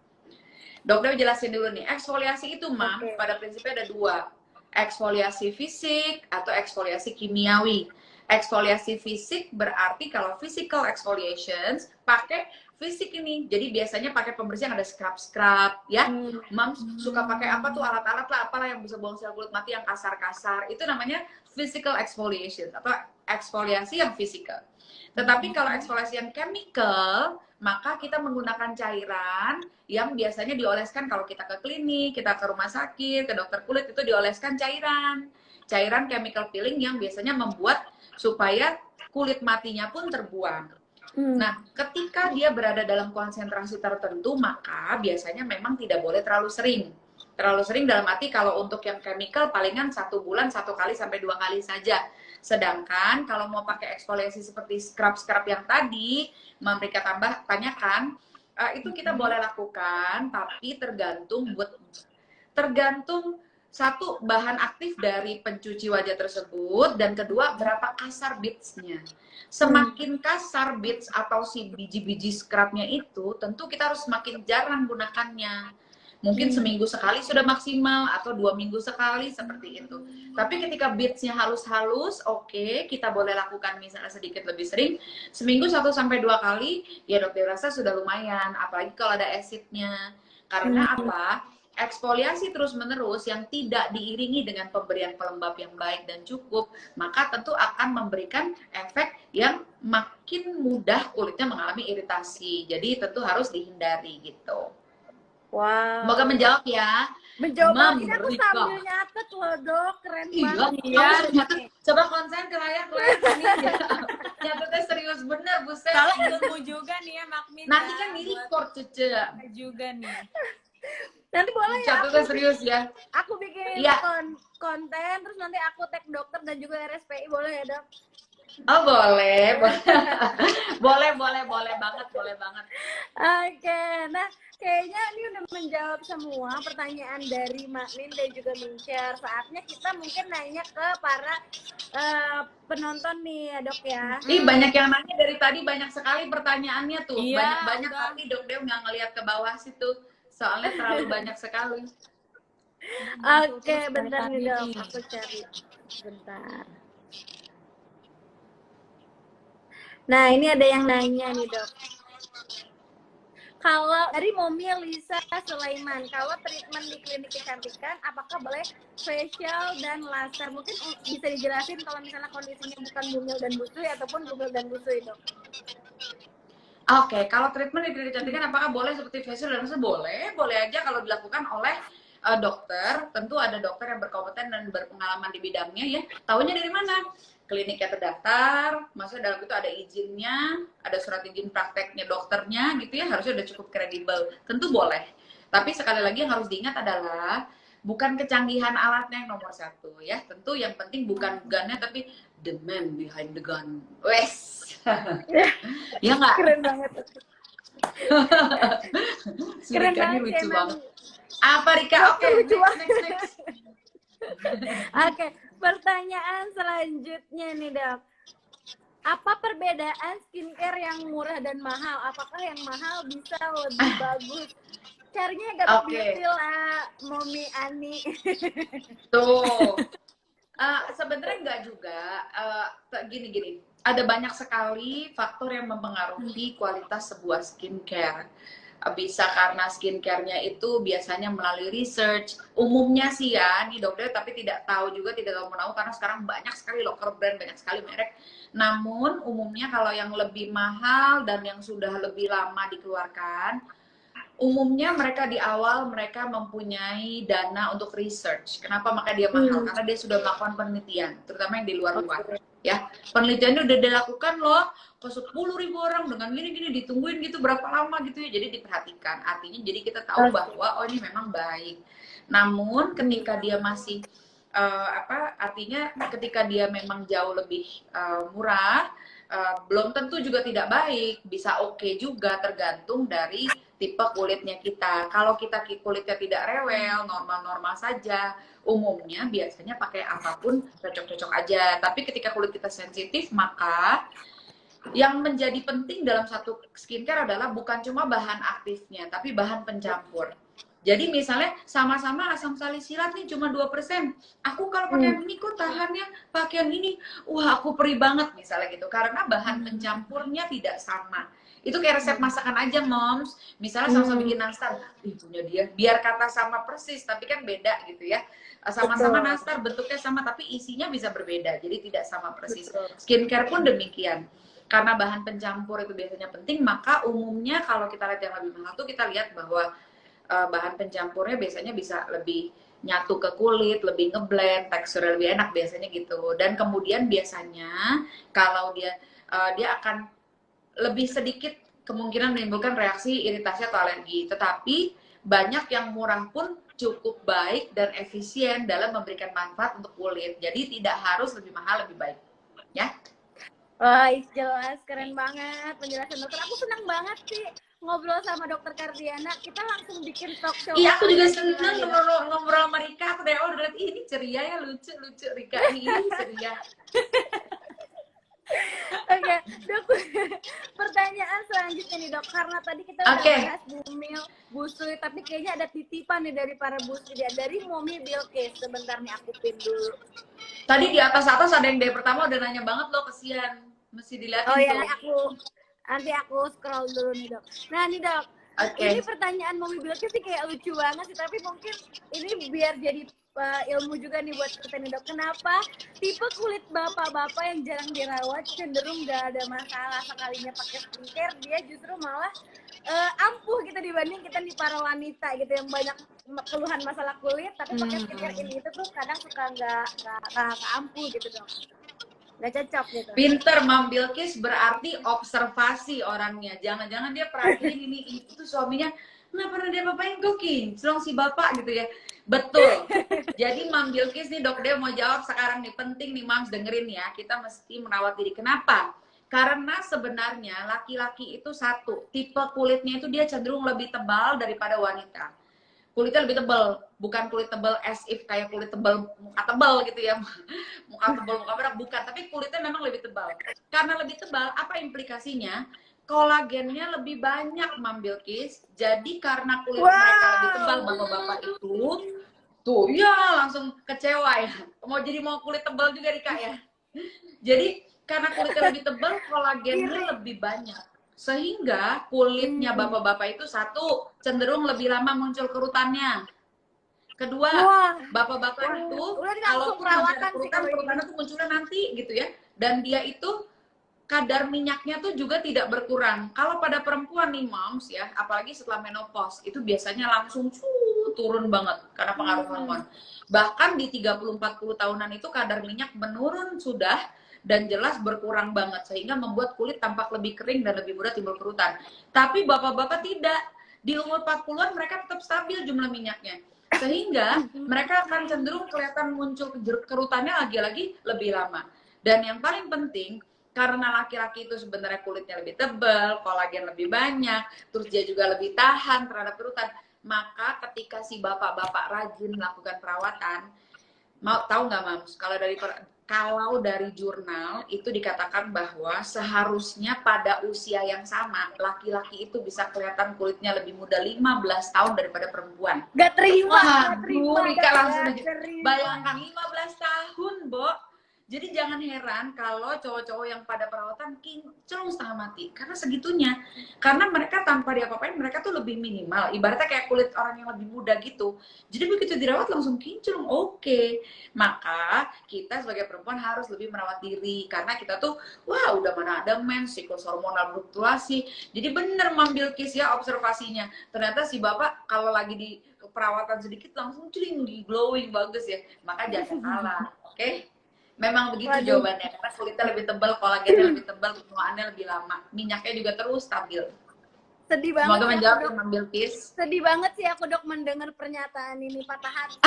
Dokter jelasin dulu nih, eksfoliasi itu Mam, pada prinsipnya ada 2. Eksfoliasi fisik atau eksfoliasi kimiawi. Eksfoliasi fisik berarti kalau physical exfoliations pakai fisik ini. Jadi biasanya pakai pembersih yang ada scrub ya. Mams suka pakai apa tuh, alat-alat lah apalah yang bisa buang sel kulit mati yang kasar-kasar. Itu namanya physical exfoliation atau eksfoliasi yang physical. Tetapi kalau eksfoliasi yang chemical, maka kita menggunakan cairan yang biasanya dioleskan kalau kita ke klinik, kita ke rumah sakit, ke dokter kulit, itu dioleskan cairan chemical peeling yang biasanya membuat supaya kulit matinya pun terbuang. Nah, ketika dia berada dalam konsentrasi tertentu, maka biasanya memang tidak boleh terlalu sering. Terlalu sering dalam arti kalau untuk yang chemical palingan 1 bulan 1 kali sampai 2 kali saja. Sedangkan kalau mau pakai eksfoliasi seperti scrub-scrub yang tadi, Rika tanyakan, itu kita boleh lakukan, tapi tergantung satu, bahan aktif dari pencuci wajah tersebut, dan kedua, berapa kasar beads-nya. Semakin kasar beads atau si biji-biji scrubnya itu, tentu kita harus semakin jarang gunakannya. Mungkin seminggu sekali sudah maksimal atau 2 minggu sekali seperti itu. Tapi ketika beads-nya halus-halus, oke, kita boleh lakukan misalnya sedikit lebih sering, seminggu 1 sampai 2 kali, ya dokter rasa sudah lumayan. Apalagi kalau ada acidnya. Karena apa? Eksfoliasi terus-menerus yang tidak diiringi dengan pemberian pelembab yang baik dan cukup, maka tentu akan memberikan efek yang makin mudah kulitnya mengalami iritasi. Jadi tentu harus dihindari gitu. Wow. Semoga menjawab ya. Menjawab ini aku Rika. sambil nyatet loh dok, keren Iya, banget. kamu nyatet. Coba konsen ke layar ini ya. Nyatetnya serius bener, buset. Kalau ilmu juga nih ya Makmin. Nanti ya, kan di buat record Cece. juga nih. Nanti boleh ya Catatnya serius ya. aku bikin Iya. konten, terus nanti aku tag dokter dan juga RSPI, boleh ya dok? Oh boleh, boleh banget, boleh banget. Oke, nah kayaknya ini udah menjawab semua pertanyaan dari Makmin dan juga Mincer. Saatnya kita mungkin nanya ke para penonton nih ya dok ya. Ih banyak yang nanya dari tadi, banyak sekali pertanyaannya tuh. Iya, Banyak udah. tapi Dok Dew nggak ngeliat ke bawah situ. Soalnya terlalu banyak sekali. Oke, bentar nih dok, aku cari. Bentar. Nah, ini ada yang nanya nih dok. Kalau dari Momi Lisa Sulaiman, kalau treatment di klinik kecantikan, apakah boleh facial dan laser? Mungkin bisa dijelasin kalau misalnya kondisinya bukan bumil dan busui ataupun bumil dan busui dok. Oke, kalau treatment di klinik kecantikan apakah boleh seperti facial dan laser? Boleh, boleh aja kalau dilakukan oleh dokter. Tentu ada dokter yang berkompeten dan berpengalaman di bidangnya ya. Tahunya dari mana? Kliniknya terdaftar, maksudnya dalam itu ada izinnya, ada surat izin prakteknya dokternya gitu ya, harusnya udah cukup kredibel. Tentu boleh. Tapi sekali lagi yang harus diingat adalah bukan kecanggihan alatnya yang nomor satu ya. Tentu yang penting bukan gunnya tapi the man behind the gun. Wes. Ya nggak? Keren banget. Si Rika ini lucu emang. banget. Apa Rika? Oke, Lucu next. Oke, pertanyaan selanjutnya nih dok. Apa perbedaan skincare yang murah dan mahal? Apakah yang mahal bisa lebih bagus? Carinya agak Oke. beauty lah, Momi Ani. Tuh. Sebenarnya enggak juga. Gini. Ada banyak sekali faktor yang mempengaruhi kualitas sebuah skincare. Bisa karena skincare-nya itu biasanya melalui research. Umumnya sih ya, nih dokter tapi tidak tahu menahu karena sekarang banyak sekali local brand, banyak sekali merek. Namun umumnya kalau yang lebih mahal dan yang sudah lebih lama dikeluarkan, umumnya mereka di awal mereka mempunyai dana untuk research. Kenapa maka dia mahal? Karena dia sudah melakukan penelitian, terutama yang di luar-luar. Ya, penelitiannya udah dilakukan loh ke 10.000 orang dengan gini-gini ditungguin gitu berapa lama gitu ya. Jadi diperhatikan. Artinya jadi kita tahu bahwa oh ini memang baik. Namun ketika dia masih artinya ketika dia memang jauh lebih murah, belum tentu juga tidak baik. Bisa oke juga tergantung dari tipe kulitnya kita. Kalau kita kulitnya tidak rewel, normal-normal saja, umumnya biasanya pakai apapun cocok-cocok aja. Tapi ketika kulit kita sensitif, maka yang menjadi penting dalam satu skincare adalah bukan cuma bahan aktifnya, tapi bahan pencampur. Jadi misalnya sama-sama asam salisilat nih cuma 2%. Aku kalau pakai ini kok tahannya pakai yang ini. Wah, aku perih banget misalnya gitu. Karena bahan pencampurnya tidak sama. Itu kayak resep masakan aja, moms. Misalnya sama-sama bikin nastar, punya dia. Biar kata sama persis, tapi kan beda gitu ya. Sama-sama nastar, bentuknya sama, tapi isinya bisa berbeda. Jadi tidak sama persis. Skincare pun demikian. Karena bahan pencampur itu biasanya penting, maka umumnya kalau kita lihat yang lebih mahal tuh kita lihat bahwa bahan pencampurnya biasanya bisa lebih nyatu ke kulit, lebih ngeblend, teksturnya lebih enak biasanya gitu. Dan kemudian biasanya kalau dia akan lebih sedikit kemungkinan menimbulkan reaksi iritasi atau alergi. Tetapi banyak yang murah pun cukup baik dan efisien dalam memberikan manfaat untuk kulit. Jadi tidak harus lebih mahal lebih baik, ya. Wah, jelas, keren banget penjelasan dokter. Aku senang banget sih ngobrol sama dokter Kardiana. Kita langsung bikin talk show. Iya, aku juga seneng ngobrol sama Rika. Aku dari awal udah lihat, ini ceria ya, lucu Rika ini ceria. Oke, dok. Pertanyaan pertanyaan selanjutnya nih dok, karena tadi kita udah Oke. bahas Bumil, Busui, tapi kayaknya ada titipan nih dari para Busui dia, dari Momi Bilkis. Sebentar nih aku pin dulu. Tadi di atas-atas ada yang dari pertama udah nanya banget loh, kesian. Mesti dilihatin Oh ya, tuh. nanti aku scroll dulu nih dok. Nah nih dok, Oke. ini pertanyaan Momi Bilkis sih kayak lucu banget sih, tapi mungkin ini biar jadi ilmu juga nih buat kita nih dok. Kenapa tipe kulit bapak-bapak yang jarang dirawat cenderung gak ada masalah, sekalinya pakai skincare dia justru malah ampuh gitu dibanding kita nih para wanita gitu yang banyak keluhan masalah kulit tapi pakai skincare ini itu tuh kadang suka nggak ampuh gitu dok, nggak cocok gitu. Pinter Mam Bilkis, berarti observasi orangnya. Jangan-jangan dia perhatiin ini itu suaminya nggak pernah dia apain kok kinclong si bapak gitu ya. Betul. Jadi Mam Bilkis nih dok, dia mau jawab sekarang nih, penting nih Mams, dengerin ya, kita mesti merawat diri. Kenapa? Karena sebenarnya laki-laki itu satu, tipe kulitnya itu dia cenderung lebih tebal daripada wanita. Kulitnya lebih tebal, bukan kulit tebal as if kayak kulit tebal, muka tebal gitu ya. Muka tebal, muka berat, bukan. Tapi kulitnya memang lebih tebal. Karena lebih tebal, apa implikasinya? Kolagennya lebih banyak, Mam Bilkis. Jadi karena kulit mereka lebih tebal, bapak-bapak itu, tuh ya langsung kecewa ya. Mau kulit tebal juga Rika ya. Jadi karena kulitnya lebih tebal, kolagennya lebih banyak. Sehingga kulitnya bapak-bapak itu satu, cenderung lebih lama muncul kerutannya. Kedua, bapak-bapak itu kalau perawatan sih kalau kerutannya tuh munculnya nanti gitu ya. Dan dia itu kadar minyaknya tuh juga tidak berkurang. Kalau pada perempuan nih Moms ya, apalagi setelah menopause, itu biasanya langsung turun banget karena pengaruh hormon. Bahkan di 30-40 tahunan itu kadar minyak menurun sudah dan jelas berkurang banget sehingga membuat kulit tampak lebih kering dan lebih mudah timbul kerutan. Tapi bapak-bapak tidak. Di umur 40-an mereka tetap stabil jumlah minyaknya. Sehingga mereka akan cenderung kelihatan muncul kerutannya lagi-lagi lebih lama. Dan yang paling penting, karena laki-laki itu sebenarnya kulitnya lebih tebal, kolagen lebih banyak, terus dia juga lebih tahan terhadap kerutan. Maka ketika si bapak-bapak rajin melakukan perawatan, mau tahu nggak Mams? Kalau dari jurnal itu dikatakan bahwa seharusnya pada usia yang sama laki-laki itu bisa kelihatan kulitnya lebih muda 15 tahun daripada perempuan. Gak terima, Rika langsung bayangkan 15 tahun, Bo. Jadi jangan heran kalau cowok-cowok yang pada perawatan kinclong setengah mati. Karena segitunya. Karena mereka tanpa diapa-apain, mereka tuh lebih minimal. Ibaratnya kayak kulit orang yang lebih muda gitu. Jadi begitu dirawat langsung kinclong. Oke. Maka kita sebagai perempuan harus lebih merawat diri. Karena kita tuh, wah udah mana ada mens, siklus hormonal fluktuasi. Jadi bener Mam Bilkis ya observasinya. Ternyata si bapak kalau lagi di perawatan sedikit langsung cling, glowing, bagus ya. Maka jangan salah. Oke? Memang begitu jawabannya, karena kulitnya lebih tebal, kolagennya lebih tebal, penuaannya lebih lama, minyaknya juga terus stabil. Sedih banget. Semoga menjawab ya Mam Bilkis. Sedih banget sih aku dok mendengar pernyataan ini, patah hati.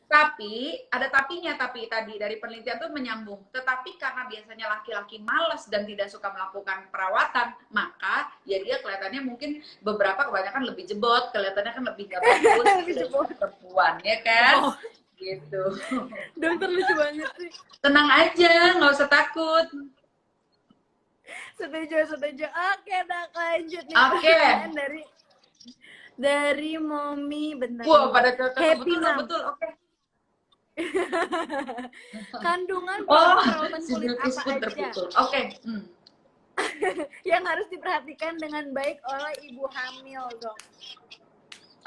tapi ada tapinya, tapi tadi dari penelitian tuh menyambung. Tetapi karena biasanya laki-laki malas dan tidak suka melakukan perawatan, maka ya dia kelihatannya mungkin kebanyakan lebih jebot, kelihatannya kan lebih gak bagus perempuan ya kan. Gitu. Dokter lucu banget sih. Tenang aja, nggak usah takut. Setuju. Oke, dok, lanjut nih. Oke. Dari Momi, bentar. Wah, pada cocok betul. Oke. Kandungan perawatan si kulit Bilkis apa pun aja terpukul. Oke. yang harus diperhatikan dengan baik oleh ibu hamil, dok?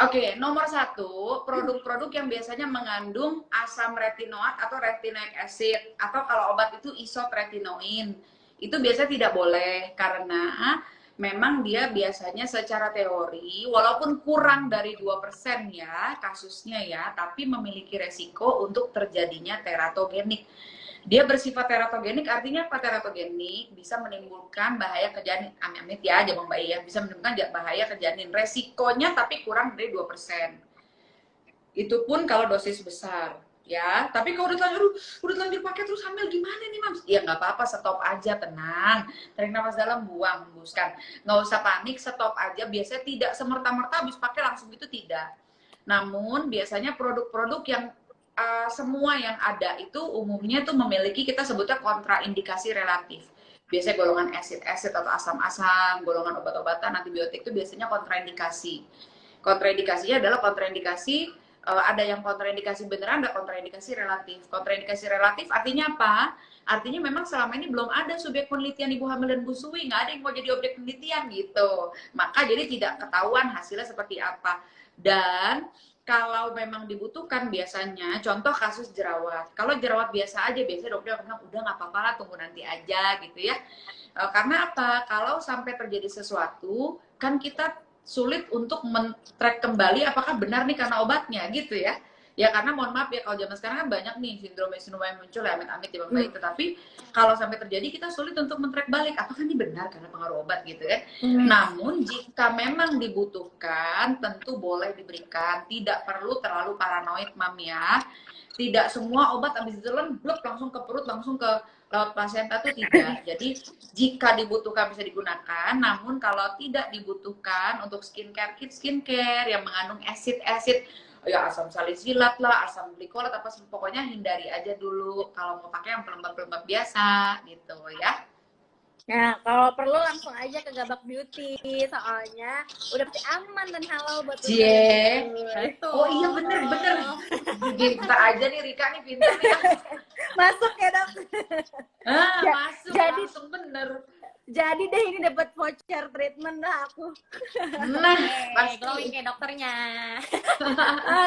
Oke, nomor 1, produk-produk yang biasanya mengandung asam retinoat atau retinoic acid, atau kalau obat itu isotretinoin. Itu biasanya tidak boleh karena memang dia biasanya secara teori walaupun kurang dari 2% ya kasusnya ya, tapi memiliki resiko untuk terjadinya teratogenik. Dia bersifat teratogenik, artinya apa teratogenik? Bisa menimbulkan bahaya ke janin, amit-amit ya, jabang bayi ya, bisa menimbulkan bahaya ke janin. Resikonya tapi kurang dari 2%. Itu pun kalau dosis besar, ya. Tapi kalau udah terlanjur pakai terus hamil gimana nih, Mams? Ya nggak apa-apa, stop aja, tenang. Tarik nafas dalam, buang, hembuskan. Nggak usah panik, stop aja. Biasanya tidak semerta-merta habis pakai langsung gitu, tidak. Namun biasanya produk-produk yang semua yang ada itu umumnya tuh memiliki kita sebutnya kontraindikasi relatif. biasanya golongan acid atau asam-asam, golongan obat-obatan, antibiotik itu biasanya kontraindikasi. Kontraindikasinya adalah kontraindikasi ada yang kontraindikasi beneran, ada kontraindikasi relatif. Kontraindikasi relatif artinya apa? Artinya memang selama ini belum ada subjek penelitian ibu hamil dan busui, nggak ada yang mau jadi objek penelitian gitu. Maka jadi tidak ketahuan hasilnya seperti apa. Dan kalau memang dibutuhkan biasanya, contoh kasus jerawat. Kalau jerawat biasa aja, biasanya dokter bilang udah nggak apa-apa lah, tunggu nanti aja gitu ya. Karena apa? Kalau sampai terjadi sesuatu, kan kita sulit untuk men-track kembali apakah benar nih karena obatnya gitu ya. Ya karena mohon maaf ya, kalau zaman sekarang kan banyak nih sindrom yang muncul ya, amit-amit ya baik. Tetapi kalau sampai terjadi kita sulit untuk men-track balik apakah ini benar karena pengaruh obat gitu ya. Namun jika memang dibutuhkan tentu boleh diberikan, tidak perlu terlalu paranoid mam ya. Tidak semua obat habis ditelan blok langsung ke perut, langsung ke lewat plasenta itu tidak. Jadi jika dibutuhkan bisa digunakan, namun kalau tidak dibutuhkan untuk skincare, kit skincare yang mengandung acid ya asam salisilat lah, asam glikolat apa pokoknya hindari aja dulu. Kalau mau pakai yang pelembab-pelembab biasa gitu ya. Nah, kalau perlu langsung aja ke Gabak Beauty, soalnya udah pasti aman dan halal buat Cie. Betul. Oh iya bener. Kita aja nih Rika nih pintar nih. Masuk ya dok. Masuk jadi- langsung bener. Jadi deh ini dapat voucher treatment dah aku. Nah, pasti. Glowing kayak dokternya.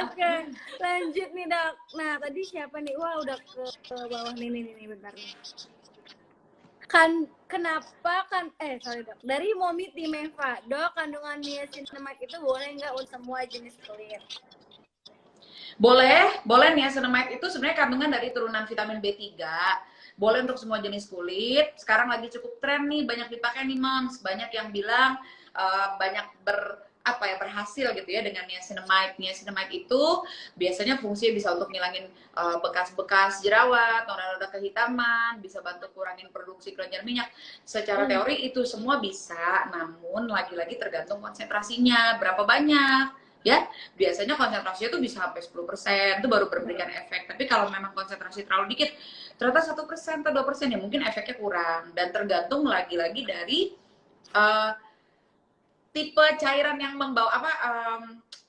Oke, lanjut nih dok. Nah tadi siapa nih? Wah udah ke bawah nih bentar nih. Kenapa sorry dok. Dari Momi Timeva, dok kandungan niacinamide itu boleh nggak untuk semua jenis kulit? Boleh niacinamide itu sebenarnya kandungan dari turunan vitamin B3. Boleh untuk semua jenis kulit. Sekarang lagi cukup tren nih, banyak dipakai nih moms. Banyak yang bilang banyak berhasil gitu ya dengan niacinamide. Niacinamide itu biasanya fungsinya bisa untuk ngilangin bekas-bekas jerawat, noda-noda kehitaman, bisa bantu kurangin produksi kelenjar minyak. Secara teori itu semua bisa, namun lagi-lagi tergantung konsentrasinya, berapa banyak. Ya, biasanya konsentrasinya tuh bisa sampai 10%, itu baru memberikan efek. Tapi kalau memang konsentrasi terlalu dikit, ternyata 1% atau 2% ya mungkin efeknya kurang. Dan tergantung lagi-lagi dari tipe cairan yang membawa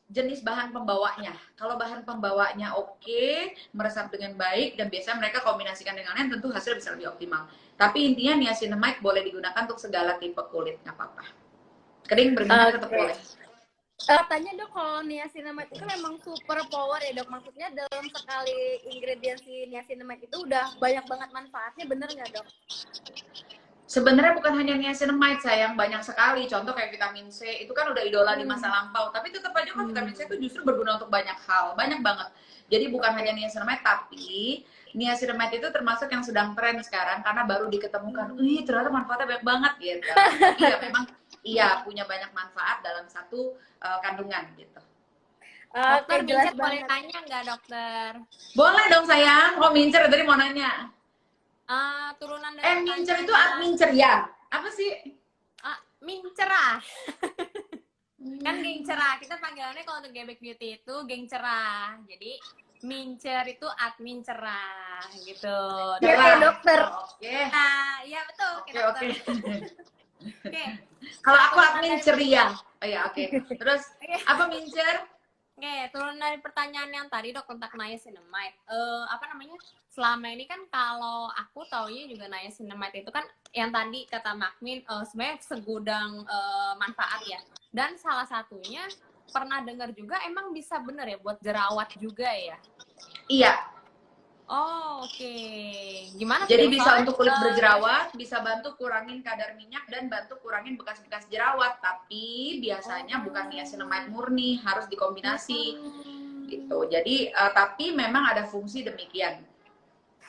jenis bahan pembawanya. Kalau bahan pembawanya oke, meresap dengan baik dan biasanya mereka kombinasikan dengan lain, tentu hasil bisa lebih optimal. Tapi intinya niacinamide boleh digunakan untuk segala tipe kulit, nggak apa-apa. Kering berminyak tetap boleh. Katanya dok kalau niacinamide itu memang super power ya dok. Maksudnya dalam sekali ingrediensi niacinamide itu udah banyak banget manfaatnya, bener nggak dok? Sebenarnya bukan hanya niacinamide sayang, banyak sekali. Contoh kayak vitamin C, itu kan udah idola di masa lampau. Tapi tetap aja kan vitamin C itu justru berguna untuk banyak hal, banyak banget. Jadi bukan hanya niacinamide, tapi niacinamide itu termasuk yang sedang tren sekarang karena baru diketemukan. Ternyata manfaatnya banyak banget gitu. Iya memang punya banyak manfaat dalam satu kandungan gitu. Dokter jelas Mincet boleh banget. tanya nggak dokter? Boleh dong sayang, kok mincer tadi mau nanya. Turunan dari Mincer itu pertanyaan- mincer ya? Apa sih? Mincerah. Kan geng cerah. Kita panggilannya kalau untuk Gebek Beauty itu geng cerah. Jadi mincer itu admin cerah gitu. Ya, kayak dokter. Oke. Nah, iya betul. kayak Oke. dokter. Oke. Kalau aku admin ceria. Oh ya, oke. Terus apa mincer? Oke, turun dari pertanyaan yang tadi dok tentang niacinamide. Selama ini kan kalau aku taunya juga niacinamide itu kan yang tadi kata Makmin sebenarnya segudang manfaat ya. Dan salah satunya pernah dengar juga emang bisa bener ya buat jerawat juga ya. Iya. Oh, oke. Gimana? Jadi tuh? bisa Soalnya, untuk kulit berjerawat, bisa bantu kurangin kadar minyak dan bantu kurangin bekas-bekas jerawat. Tapi biasanya bukan niacinamide murni, harus dikombinasi gitu. Jadi tapi memang ada fungsi demikian.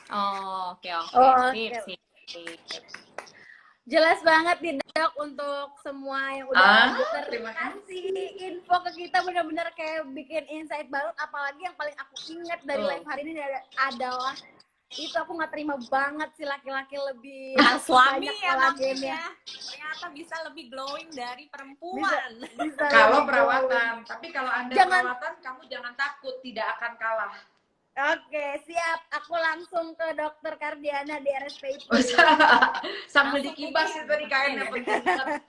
Oh, oke. Oh, Sip, oke. sip. Jelas banget nih dok untuk semua yang udah terima kasih info ke kita, benar-benar kayak bikin insight baru. Apalagi yang paling aku ingat dari live hari ini adalah itu aku nggak terima banget si laki-laki lebih Suami banyak ya kolagennya. ternyata bisa lebih glowing dari perempuan. Bisa Kalau lebih perawatan, tapi kalau Anda Jangan- perawatan kamu jangan takut, tidak akan kalah. Oke, siap. Aku langsung ke Dokter Kardiana di RSPI. Sambil dikibas itu tadi kainnya penting banget.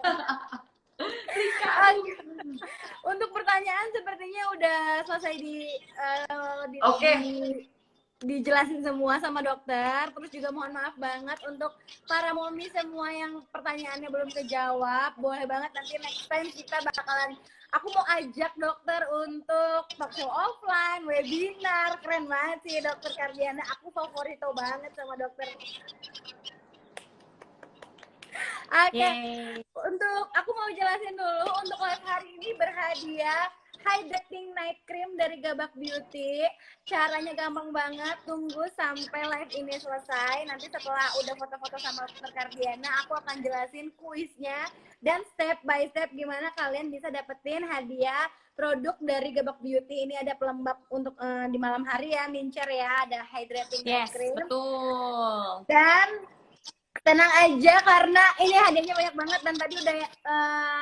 Oke. Untuk pertanyaan sepertinya udah selesai Oke. dijelasin semua sama dokter. Terus juga mohon maaf banget untuk para momi semua yang pertanyaannya belum kejawab. Boleh banget nanti next time kita bakalan, aku mau ajak dokter untuk talk show offline, webinar. Keren banget sih Dokter Kardiana. Aku favorito banget sama dokter. Oke, Yeay. untuk aku mau jelasin dulu untuk live hari ini berhadiah Hydrating Night Cream dari Gabak Beauty. Caranya gampang banget, tunggu sampai live ini selesai. Nanti setelah udah foto-foto sama Dokter Kardiana, aku akan jelasin kuisnya dan step by step gimana kalian bisa dapetin hadiah produk dari Gabak Beauty. Ini ada pelembab untuk di malam hari ya, mincer ya, ada Hydrating Night Yes, Cream. betul. Dan tenang aja karena ini hadiahnya banyak banget dan tadi udah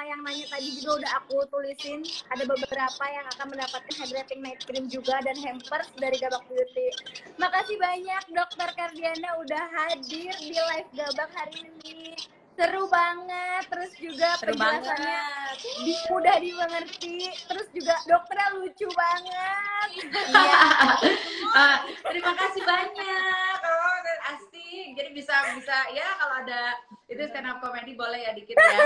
yang nanya tadi juga udah aku tulisin, ada beberapa yang akan mendapatkan hydrating night cream juga dan hampers dari Gabak Beauty. Makasih banyak Dokter Kardiana udah hadir di live Gabak hari ini. Seru banget, terus juga Seru penjelasannya banget. mudah dimengerti, terus juga dokternya lucu banget. Iya. Terima kasih banyak. Oh, asik. Jadi bisa ya kalau ada itu stand up comedy boleh ya dikit ya.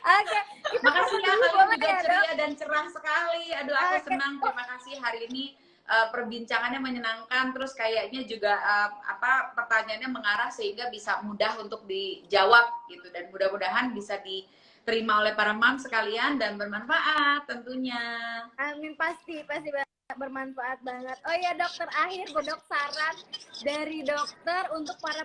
Oke, kita Makasih ya, dulu kalian boleh juga ya, Dok? ceria dan cerah sekali. Aduh, aku Oke. senang. Terima kasih hari ini perbincangannya menyenangkan. Terus kayaknya juga pertanyaannya mengarah sehingga bisa mudah untuk dijawab gitu. Dan mudah-mudahan bisa diterima oleh para mam sekalian dan bermanfaat tentunya. Amin, pasti bermanfaat banget. Oh ya dokter, akhir Godok saran dari dokter untuk para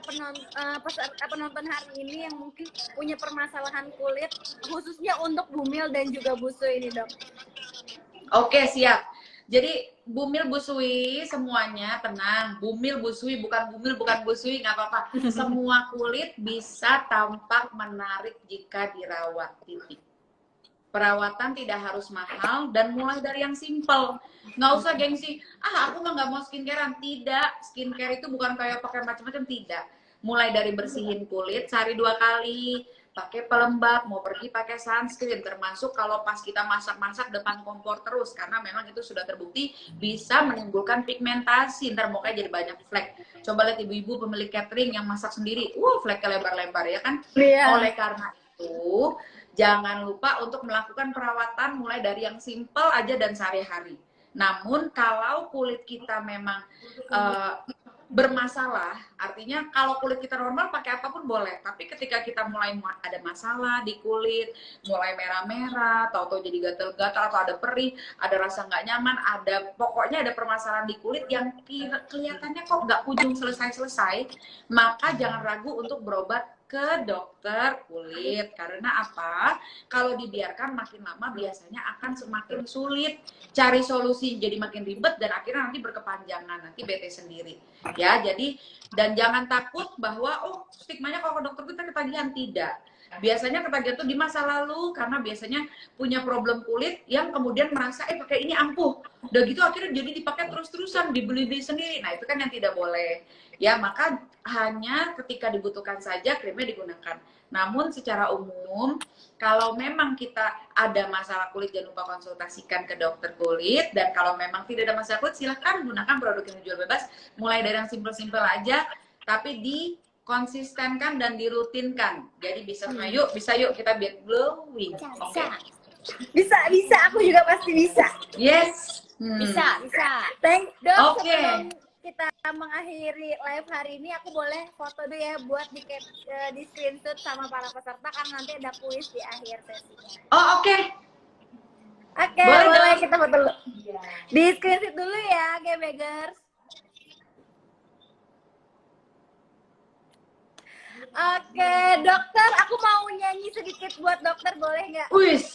penonton hari ini yang mungkin punya permasalahan kulit, khususnya untuk bumil dan juga busui ini dok. Oke, siap. Jadi bumil busui semuanya tenang. Bumil busui bukan busui nggak apa-apa. Semua kulit bisa tampak menarik jika dirawat, titik. Perawatan tidak harus mahal dan mulai dari yang simple. Nggak usah gengsi, aku mah nggak mau skincarean. Tidak, skincare itu bukan kayak pakai macam-macam, tidak. Mulai dari bersihin kulit sehari 2 kali, pakai pelembab, mau pergi pakai sunscreen, termasuk kalau pas kita masak-masak depan kompor terus, karena memang itu sudah terbukti bisa menimbulkan pigmentasi, ntar mukanya jadi banyak flek. Coba lihat ibu-ibu pemilik catering yang masak sendiri, fleknya lebar-lebar ya kan? Iya. Oleh karena itu, jangan lupa untuk melakukan perawatan mulai dari yang simple aja dan sehari-hari. Namun kalau kulit kita memang bermasalah, artinya kalau kulit kita normal pakai apapun boleh, tapi ketika kita mulai ada masalah di kulit, mulai merah-merah, tahu-tahu jadi gatal-gatal atau ada perih, ada rasa nggak nyaman, pokoknya ada permasalahan di kulit yang kelihatannya kok nggak kunjung selesai-selesai, maka jangan ragu untuk berobat ke dokter kulit. Karena apa? Kalau dibiarkan makin lama biasanya akan semakin sulit cari solusi, jadi makin ribet dan akhirnya nanti berkepanjangan, nanti bete sendiri. Ya, jadi dan jangan takut bahwa stigmanya kalau ke dokter kita ketagihan, tidak. Biasanya ketagihan itu di masa lalu karena biasanya punya problem kulit yang kemudian merasa pakai ini ampuh. Udah gitu akhirnya jadi dipakai terus-terusan, dibeli sendiri. Nah, itu kan yang tidak boleh. Ya, maka hanya ketika dibutuhkan saja krimnya digunakan. Namun secara umum, kalau memang kita ada masalah kulit, jangan lupa konsultasikan ke dokter kulit. Dan kalau memang tidak ada masalah kulit, silahkan gunakan produk yang dijual bebas. Mulai dari yang simple-simple aja, tapi dikonsistenkan dan dirutinkan. Jadi bisa yuk kita biar glowing. Oke. Bisa, aku juga pasti bisa. Yes. Bisa. Thank dok. Oke. Sebelum kita mengakhiri live hari ini, aku boleh foto dulu ya buat di screenshot sama para peserta karena nanti ada kuis di akhir sesinya. Oh, oke. Oke, boleh kita foto dulu. Di screenshot dulu ya, Gebegers. Oke, dokter, aku mau nyanyi sedikit buat dokter, boleh nggak? Wis.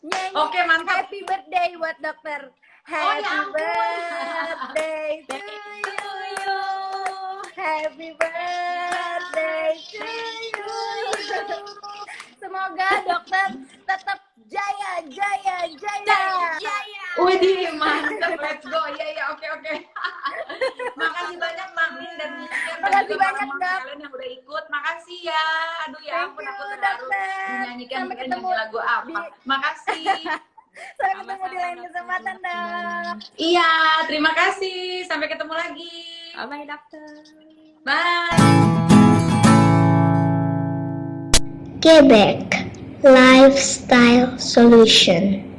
Nyanyi Oke, mantap. Happy birthday buat dokter. Happy birthday to you. Happy birthday to you. Semoga dokter tetap jaya. Widih, mantap, let's go. Iya, oke. Makasih banyak Mak Min dan Mister dan Makasih juga banyak, teman-teman Dok. kalian yang udah ikut. Makasih ya. Aduh ya Thank ampun, you, aku terharu Dokter. dinyanyikan Sampai kita ketemu nyanyi lagu apa. di- Makasih. Sampai ketemu di lain kesempatan, Dok. Iya, terima kasih. Sampai ketemu lagi. Bye dokter. Bye. Quebec Lifestyle Solution.